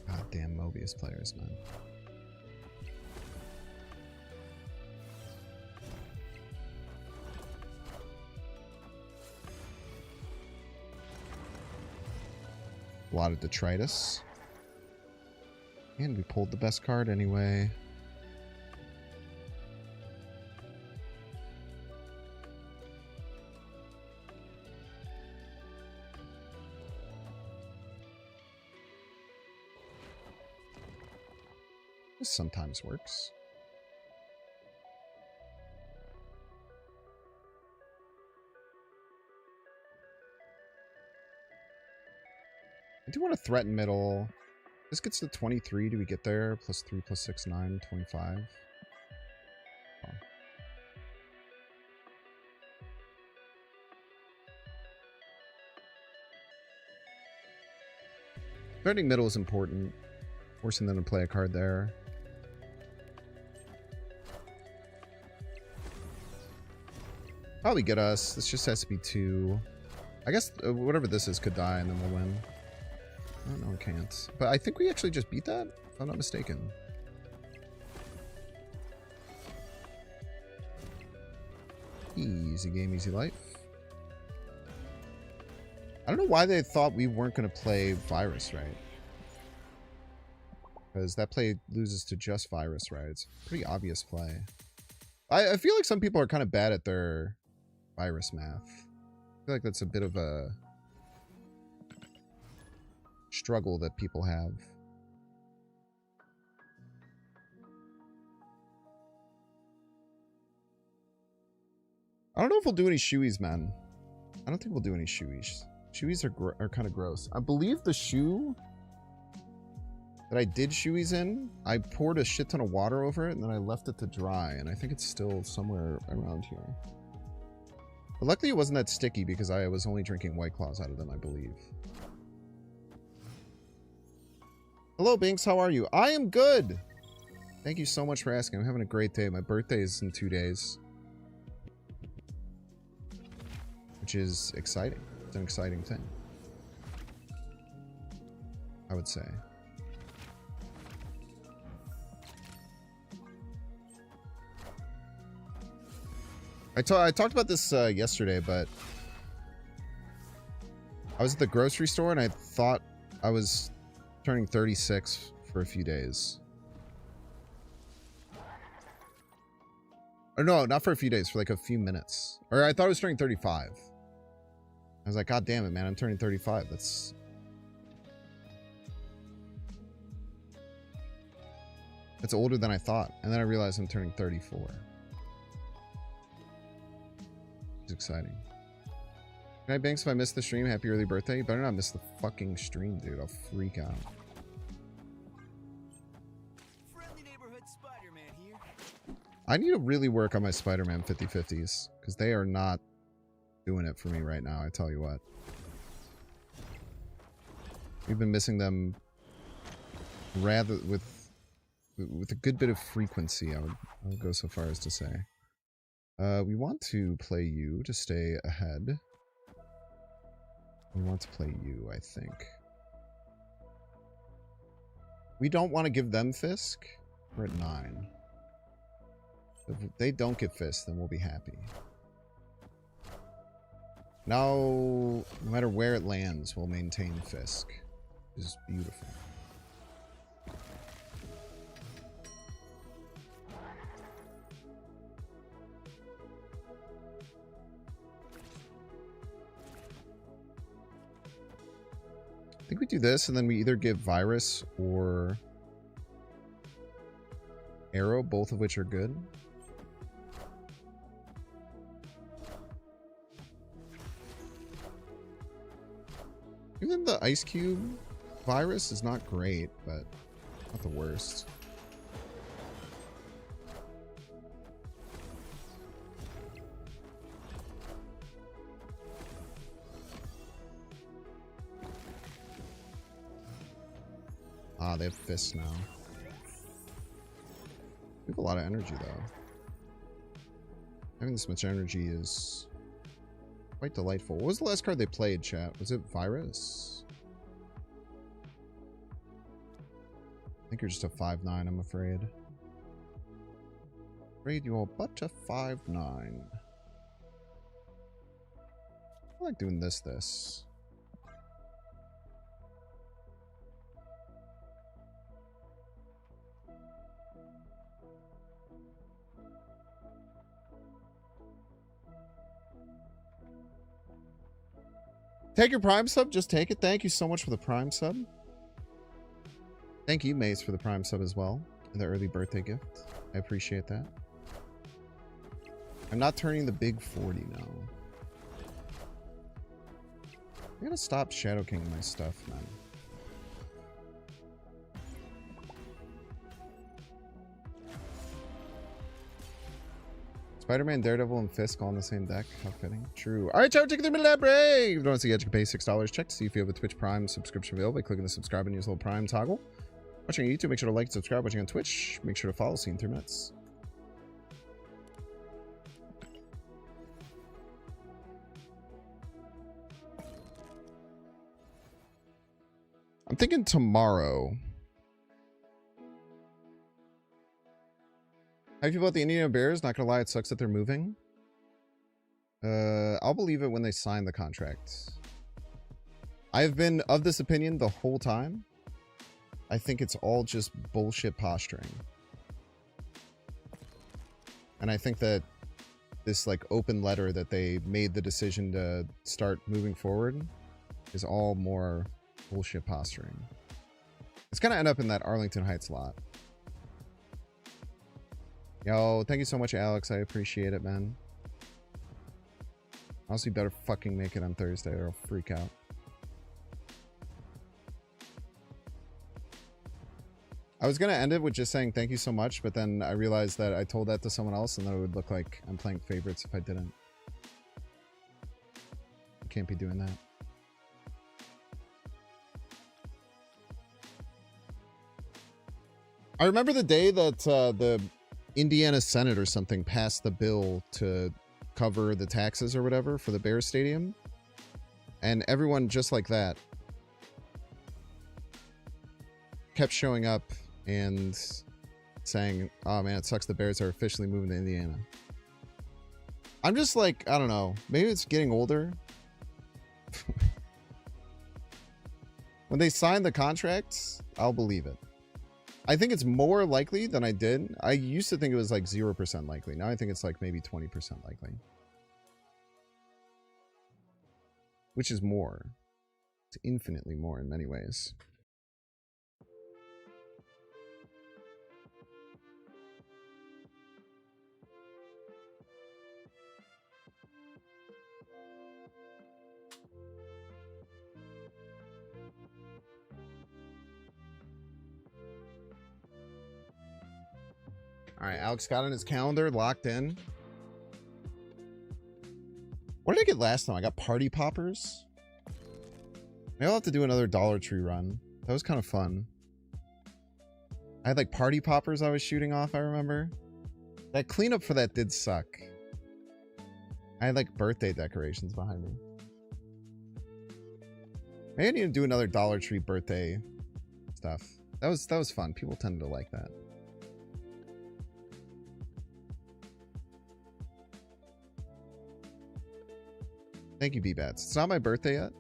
Goddamn Mobius players, man. A lot of detritus. And we pulled the best card anyway. This sometimes works. I do want to threaten middle. This gets to 23. Do we get there? Plus 3, plus 6, 9, 25. Oh. Threatening middle is important. Forcing them to play a card there. Probably get us. This just has to be 2. I guess whatever this is could die and then we'll win. Oh, no, it can't. But I think we actually just beat that, if I'm not mistaken. Easy game, easy life. I don't know why they thought we weren't going to play Virus Right. Because that play loses to just Virus Right. It's a pretty obvious play. I feel like some people are kind of bad at their Virus math. I feel like that's a bit of a struggle that people have. I don't know if we'll do any shoeies, man. I don't think we'll do any shoeies. Shoeies are kind of gross. I believe the shoe that I did shoeies in, I poured a shit ton of water over it and then I left it to dry, and I think it's still somewhere around here. But luckily it wasn't that sticky because I was only drinking White Claws out of them, I believe. Hello, Binks. How are you? I am good. Thank you so much for asking. I'm having a great day. My birthday is in 2 days. Which is exciting. It's an exciting thing, I would say. I talked about this yesterday, but I was at the grocery store and I thought I was turning 36 for a few days. Or no, not for a few days, for like a few minutes. Or I thought I was turning 35. I was like, God damn it, man, I'm turning 35. That's older than I thought. And then I realized I'm turning 34. It's exciting. Good night, Banks. If I missed the stream, happy early birthday. You better not miss the fucking stream, dude. I'll freak out. Friendly neighborhood Spider-Man here. I need to really work on my Spider-Man 50/50s, because they are not doing it for me right now, I tell you what. We've been missing them rather with a good bit of frequency, I would go so far as to say. We want to play you to stay ahead. We want to play you, I think. We don't want to give them Fisk. We're at 9. If they don't get Fisk, then we'll be happy. Now, no matter where it lands, we'll maintain Fisk. Which is beautiful. I think we do this, and then we either give Virus or Arrow, both of which are good. Even the Ice Cube Virus is not great, but not the worst. Ah, they have fists now. We have a lot of energy, though. Having this much energy is quite delightful. What was the last card they played, chat? Was it Virus? I think you're just a 5/9, I'm afraid. Afraid you're but a 5/9. I like doing this. Take your Prime sub. Just take it. Thank you so much for the Prime sub. Thank you, Mace, for the Prime sub as well. And the early birthday gift. I appreciate that. I'm not turning the big 40 now. I gotta stop Shadow King my stuff, man. Spider-Man, Daredevil, and Fisk all in the same deck. How fitting. True. Alright, chat, take it to the middle break. If you don't want to see it, you can pay $6. Check to see if you have a Twitch Prime subscription available by clicking the subscribe and use the little Prime toggle. Watching on YouTube, make sure to like and subscribe. Watching on Twitch, make sure to follow. See you in 3 minutes. I'm thinking tomorrow. How do you feel about the Indiana Bears? Not gonna lie, it sucks that they're moving. I'll believe it when they sign the contract. I've been of this opinion the whole time. I think it's all just bullshit posturing. And I think that this like open letter that they made the decision to start moving forward is all more bullshit posturing. It's gonna end up in that Arlington Heights lot. Yo, thank you so much, Alex. I appreciate it, man. Honestly, better fucking make it on Thursday or I'll freak out. I was gonna end it with just saying thank you so much, but then I realized that I told that to someone else and then it would look like I'm playing favorites if I didn't. I can't be doing that. I remember the day that the Indiana Senate or something passed the bill to cover the taxes or whatever for the Bears Stadium. And everyone just like that kept showing up and saying, oh man, it sucks the Bears are officially moving to Indiana. I'm just like, I don't know. Maybe it's getting older. When they sign the contracts, I'll believe it. I think it's more likely than I did. I used to think it was like 0% likely. Now I think it's like maybe 20% likely. Which is more. It's infinitely more in many ways. All right, Alex got on his calendar, locked in. What did I get last time? I got party poppers. Maybe I'll have to do another Dollar Tree run. That was kind of fun. I had like party poppers I was shooting off, I remember. That cleanup for that did suck. I had like birthday decorations behind me. Maybe I need to do another Dollar Tree birthday stuff. That was fun. People tended to like that. Thank you, B-Bats. It's not my birthday yet.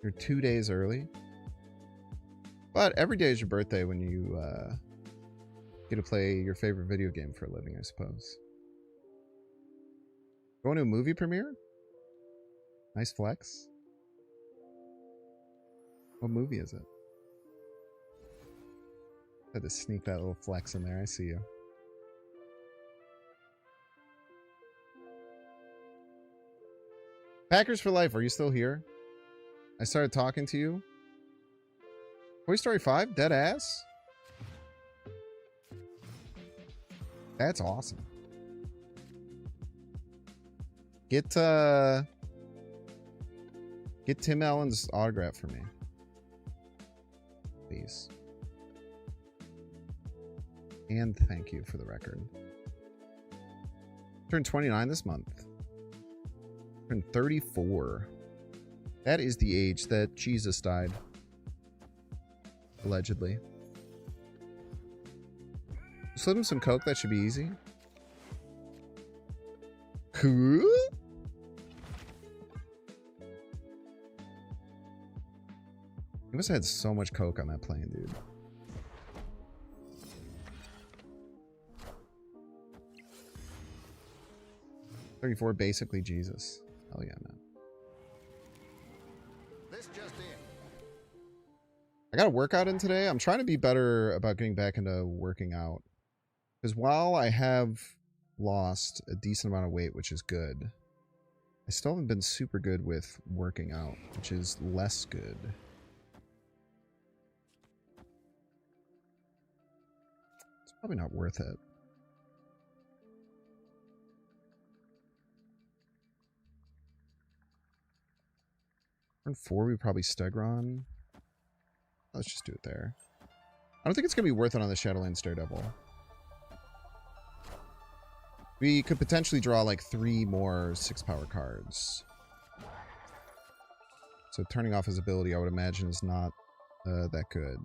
You're 2 days early. But every day is your birthday when you get to play your favorite video game for a living, I suppose. Going to a movie premiere? Nice flex. What movie is it? Had to sneak that little flex in there. I see you. Packers for life, are you still here? I started talking to you. Toy Story 5? Dead ass? That's awesome. Get Tim Allen's autograph for me. Please. And thank you for the record. Turned 29 this month. Turned 34. That is the age that Jesus died. Allegedly. Slip him some coke, that should be easy. Cool. He must have had so much coke on that plane, dude. $34, basically Jesus. Hell yeah, man. This just in. I got a workout in today. I'm trying to be better about getting back into working out. Because while I have lost a decent amount of weight, which is good, I still haven't been super good with working out, which is less good. It's probably not worth it. Turn 4, we probably Stegron. Let's just do it there. I don't think it's going to be worth it on the Shadowlands Daredevil. We could potentially draw like 3 more 6-power cards. So turning off his ability, I would imagine, is not that good.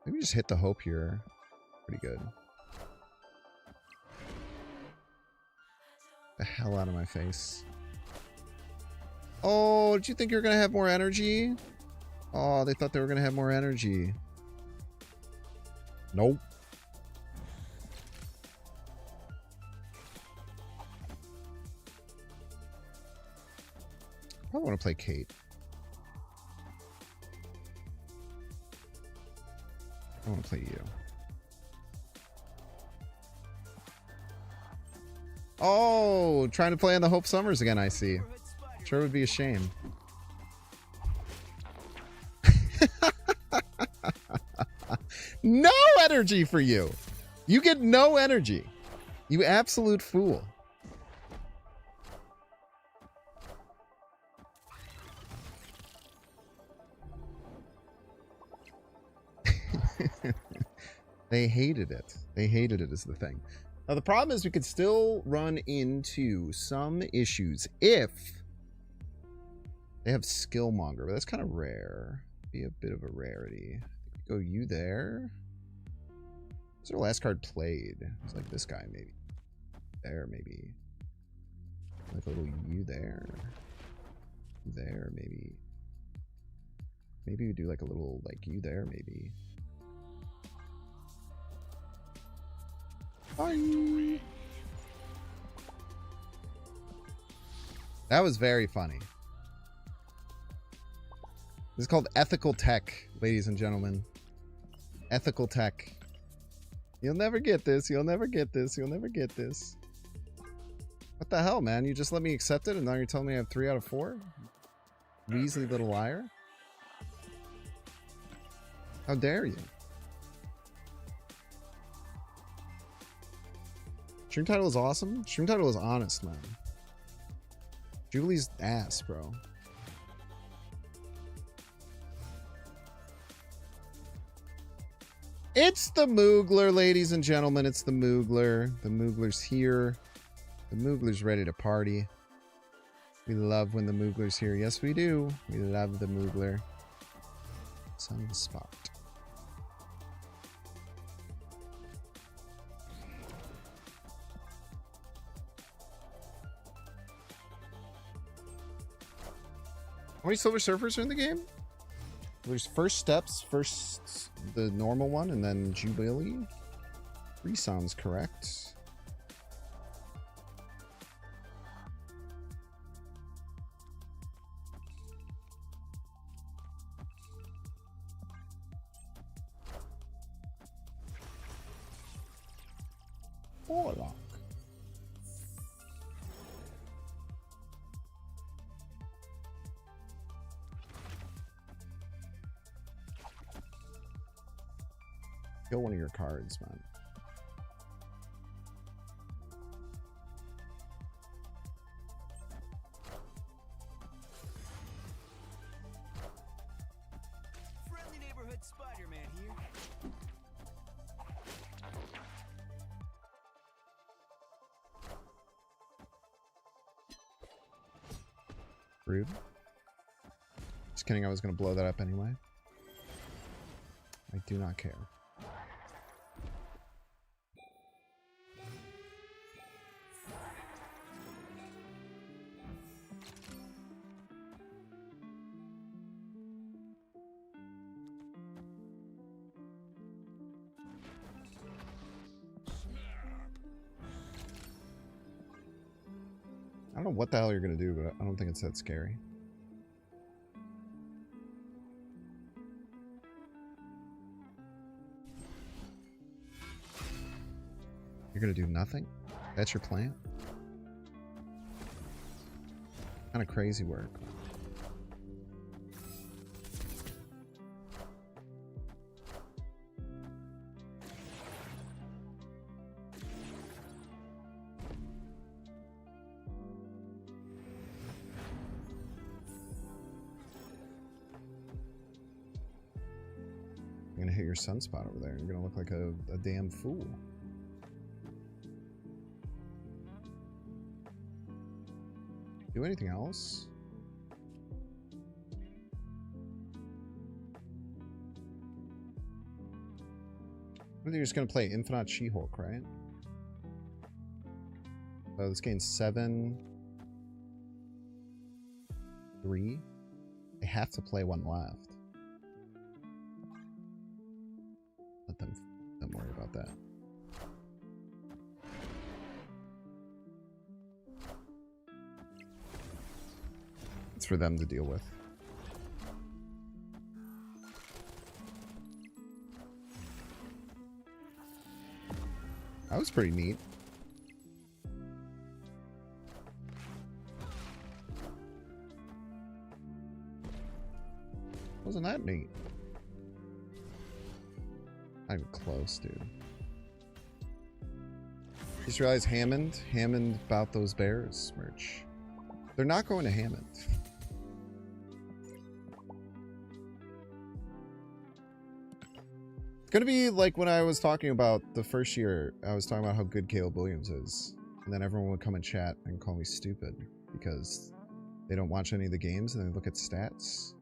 Maybe just hit the Hope here. Pretty good. The hell out of my face. Oh, did you think you were going to have more energy? Oh, they thought they were going to have more energy. Nope. I want to play Kate. I want to play you. Oh, trying to play on the Hope Summers again, I see. Sure would be a shame. No energy for you. You get no energy. You absolute fool. They hated it. They hated it is the thing. Now the problem is we could still run into some issues if they have Skillmonger, but that's kind of rare. Be a bit of a rarity. Go you there. What's our last card played? It's like this guy maybe. There maybe. Like a little you there. There maybe. Maybe we do like a little like you there maybe. Bye. That was very funny. This is called ethical tech, ladies and gentlemen. Ethical tech. You'll never get this. You'll never get this. You'll never get this. What the hell, man? You just let me accept it and now you're telling me I have 3 out of 4? Weasley little liar. How dare you? Stream title is awesome. Stream title is honest, man. Julie's ass, bro. It's the Moogler, ladies and gentlemen. It's the Moogler. The Moogler's here. The Moogler's ready to party. We love when the Moogler's here. Yes, we do. We love the Moogler. It's on the spot. How many Silver Surfers are in the game? There's First Steps, first the normal one, and then Jubilee. 3 sounds correct. Warlock. Kill one of your cards, man. Friendly neighborhood Spider-Man here. Rude. Just kidding, I was going to blow that up anyway. I do not care. I don't know what the hell you're going to do, but I don't think it's that scary. You're going to do nothing? That's your plan? Kind of crazy work. I'm gonna hit your sunspot over there. You're gonna look like a damn fool. Do anything else? I think you're just gonna play Infinite She-Hulk, right? So this game's 7-3. They have to play one left. Let them worry about that. It's for them to deal with. That was pretty neat. Wasn't that neat? Not even close, dude. Just realized Hammond about those Bears merch. They're not going to Hammond. It's gonna be like when I was talking about the first year, I was talking about how good Caleb Williams is. And then everyone would come and chat and call me stupid because they don't watch any of the games and they look at stats.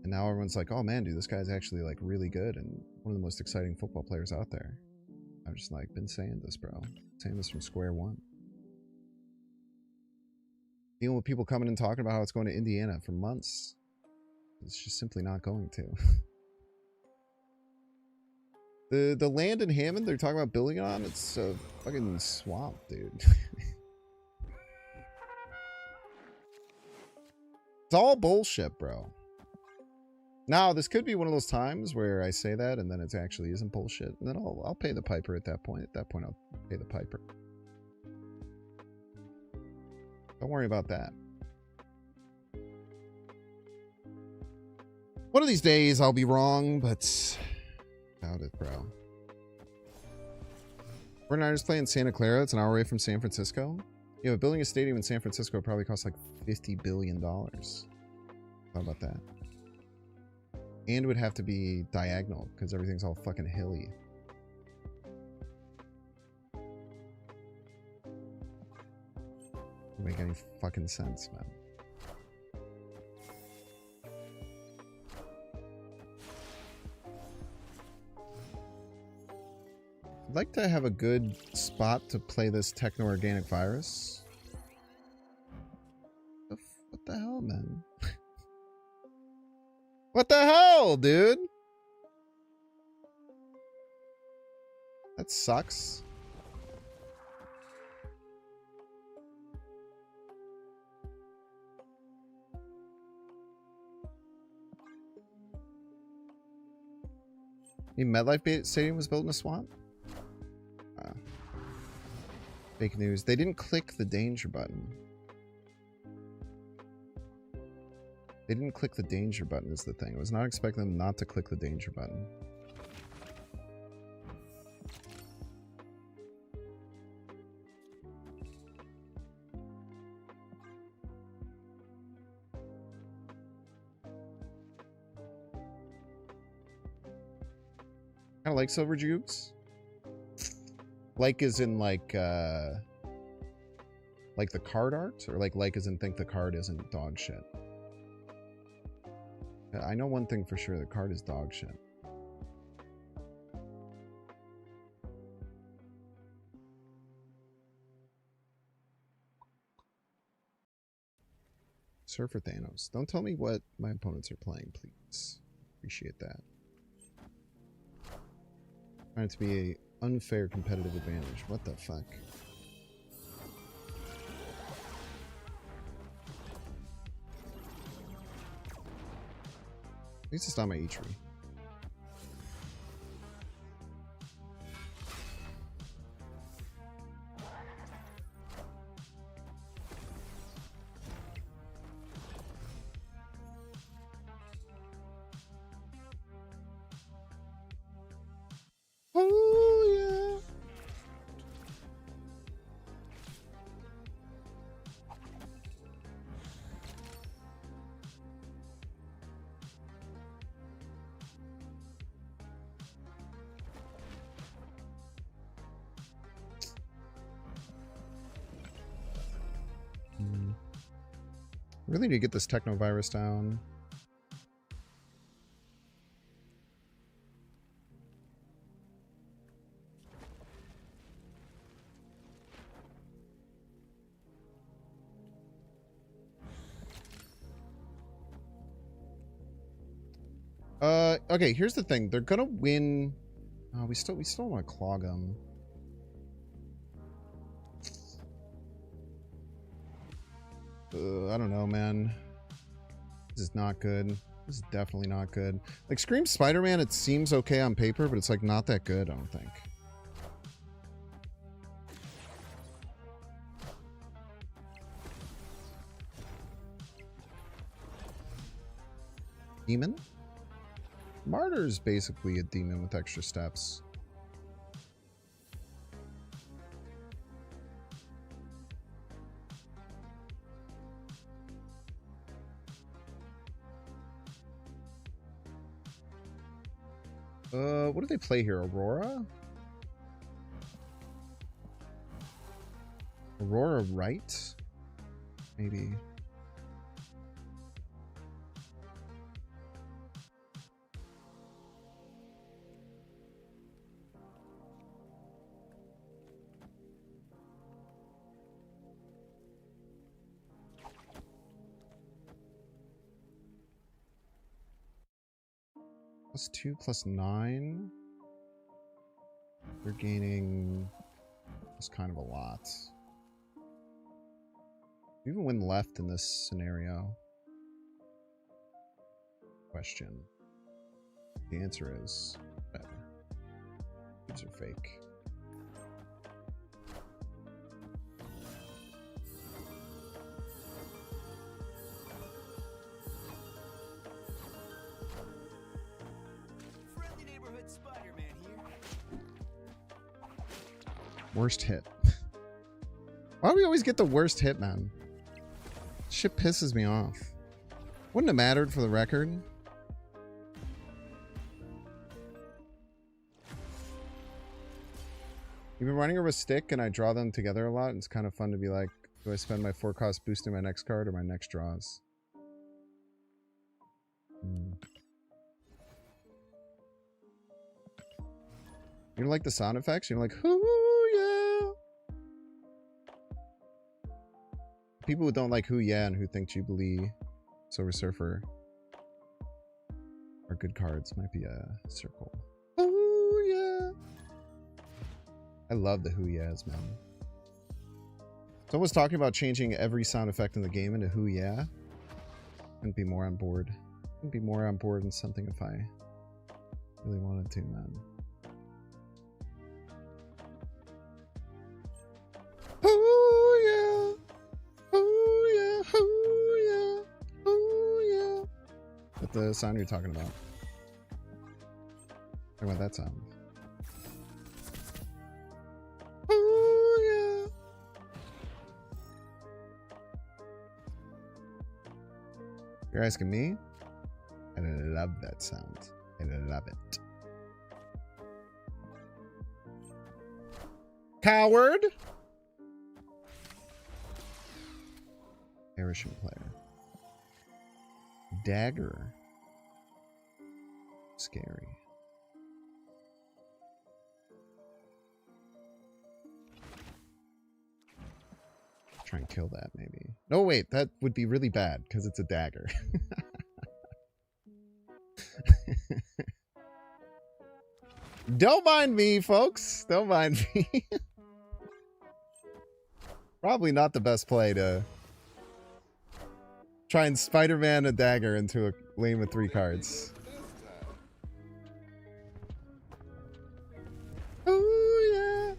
And now everyone's like, oh man, dude, this guy's actually like really good and one of the most exciting football players out there. I've just like been saying this, bro. Saying this from square one. Dealing with people coming and talking about how it's going to Indiana for months. It's just simply not going to. The land in Hammond they're talking about building it on, it's a fucking swamp, dude. It's all bullshit, bro. Now, this could be one of those times where I say that and then it actually isn't bullshit. And then I'll pay the piper at that point. At that point, I'll pay the piper. Don't worry about that. One of these days I'll be wrong, but doubt it, bro. 49ers play in Santa Clara. It's an hour away from San Francisco. Yeah, but building a stadium in San Francisco probably costs like $50 billion. How about that? And it would have to be diagonal because everything's all fucking hilly. Doesn't make any fucking sense, man. I'd like to have a good spot to play this techno-organic virus. What the hell, man? What the hell, dude? That sucks. The MetLife Stadium was built in a swamp? Fake news. They didn't click the danger button. They didn't click the danger button is the thing. I was not expecting them not to click the danger button. Kind of like Silver Jukes. Like as in like the card art, or like as in think the card isn't dog shit. I know one thing for sure, the card is dog shit. Surfer Thanos. Don't tell me what my opponents are playing, please. Appreciate that. Trying it to be a unfair competitive advantage. What the fuck? At least it's not my E-tree. Oh yeah. Really need to get this technovirus down. Okay, here's the thing. They're gonna win. Oh, we still want to clog them. I don't know, man. This is not good. This is definitely not good. Like, Scream Spider-Man, it seems okay on paper, but it's, like, not that good, I don't think. Demon? Martyr's basically a demon with extra steps. What do they play here? Aurora? Aurora right? Maybe. +2 +9. We're gaining just kind of a lot. We even win left in this scenario. Question. The answer is whatever. These are fake. Friendly neighborhood Spider-Man here. Worst hit. Why do we always get the worst hit, man? Shit pisses me off. Wouldn't have mattered for the record. You've been running over a stick and I draw them together a lot. It's kind of fun to be like, do I spend my 4 cost boosting my next card or my next draws? You don't like the sound effects? You're like, hoo yeah. People who don't like Hoo Yeah and who think Jubilee, Silver Surfer are good cards might be a circle. Hoo Yeah. I love the Hoo Yeahs, man. Someone's talking about changing every sound effect in the game into Hoo Yeah. Couldn't be more on board. Couldn't be more on board in something if I really wanted to, man. Hoo yeah. Hoo yeah. Hoo yeah. Hoo yeah. That's the sound you're talking about. Talking about that sound. Hoo yeah. You're asking me? I love that sound. I love it. Coward! Irishman player. Dagger. Scary. Try and kill that, maybe. No, wait, that would be really bad because it's a dagger. Don't mind me, folks. Don't mind me. Probably not the best play to try and Spider-Man a dagger into a lane with 3 cards. Ooh yeah.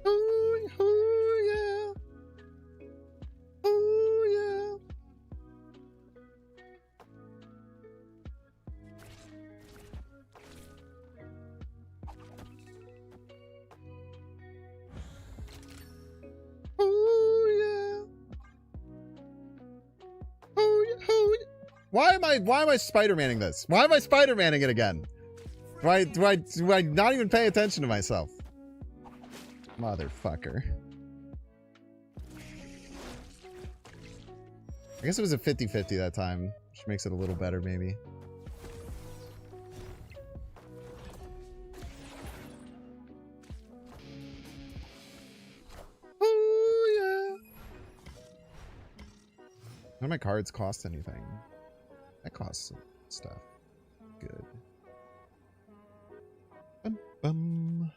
Ooh, ooh yeah. Ooh yeah. Ooh yeah. Ooh yeah. Ooh yeah. Why am I Spider-Manning this? Why am I Spider-Manning it again? Do I not even pay attention to myself? Motherfucker. I guess it was a 50-50 that time, which makes it a little better maybe. Oh yeah. None of my cards cost anything. That costs some stuff. Good. Bum, bum.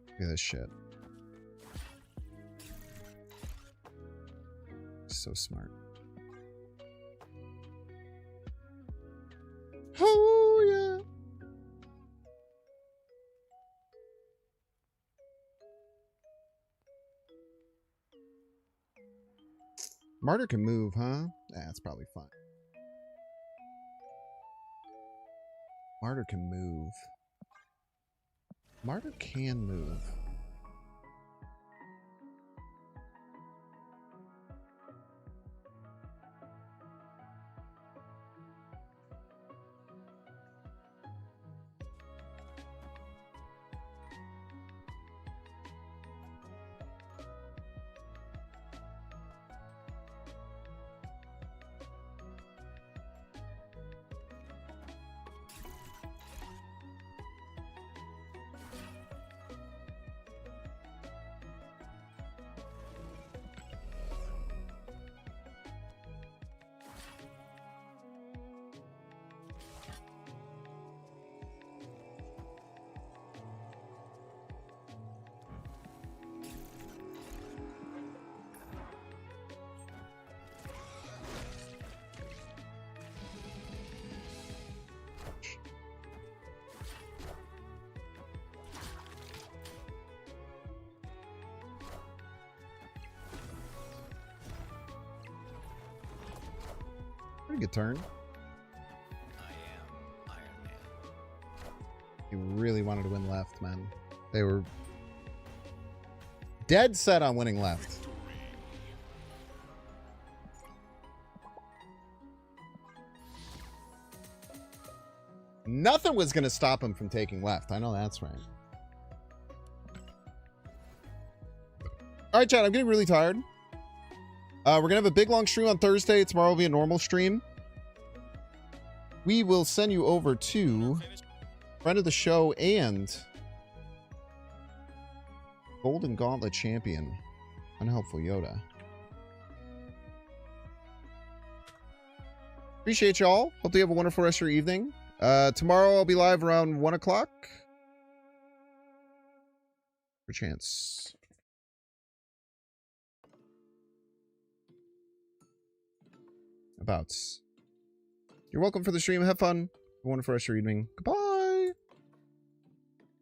Look at this shit. So smart. Oh yeah. Martyr can move, huh? That's probably fine. Martyr can move. Martyr can move. Pretty good turn. I am Iron Man. He really wanted to win left, man. They were dead set on winning left. Nothing was going to stop him from taking left. I know that's right. All right, chat, I'm getting really tired. We're going to have a big, long stream on Thursday. Tomorrow will be a normal stream. We will send you over to friend of the show and Golden Gauntlet champion, Unhelpful Yoda. Appreciate y'all. Hope you have a wonderful rest of your evening. Tomorrow I'll be live around 1 o'clock. For chance. Abouts. You're welcome for the stream. Have fun. Have a wonderful rest of your evening. Goodbye.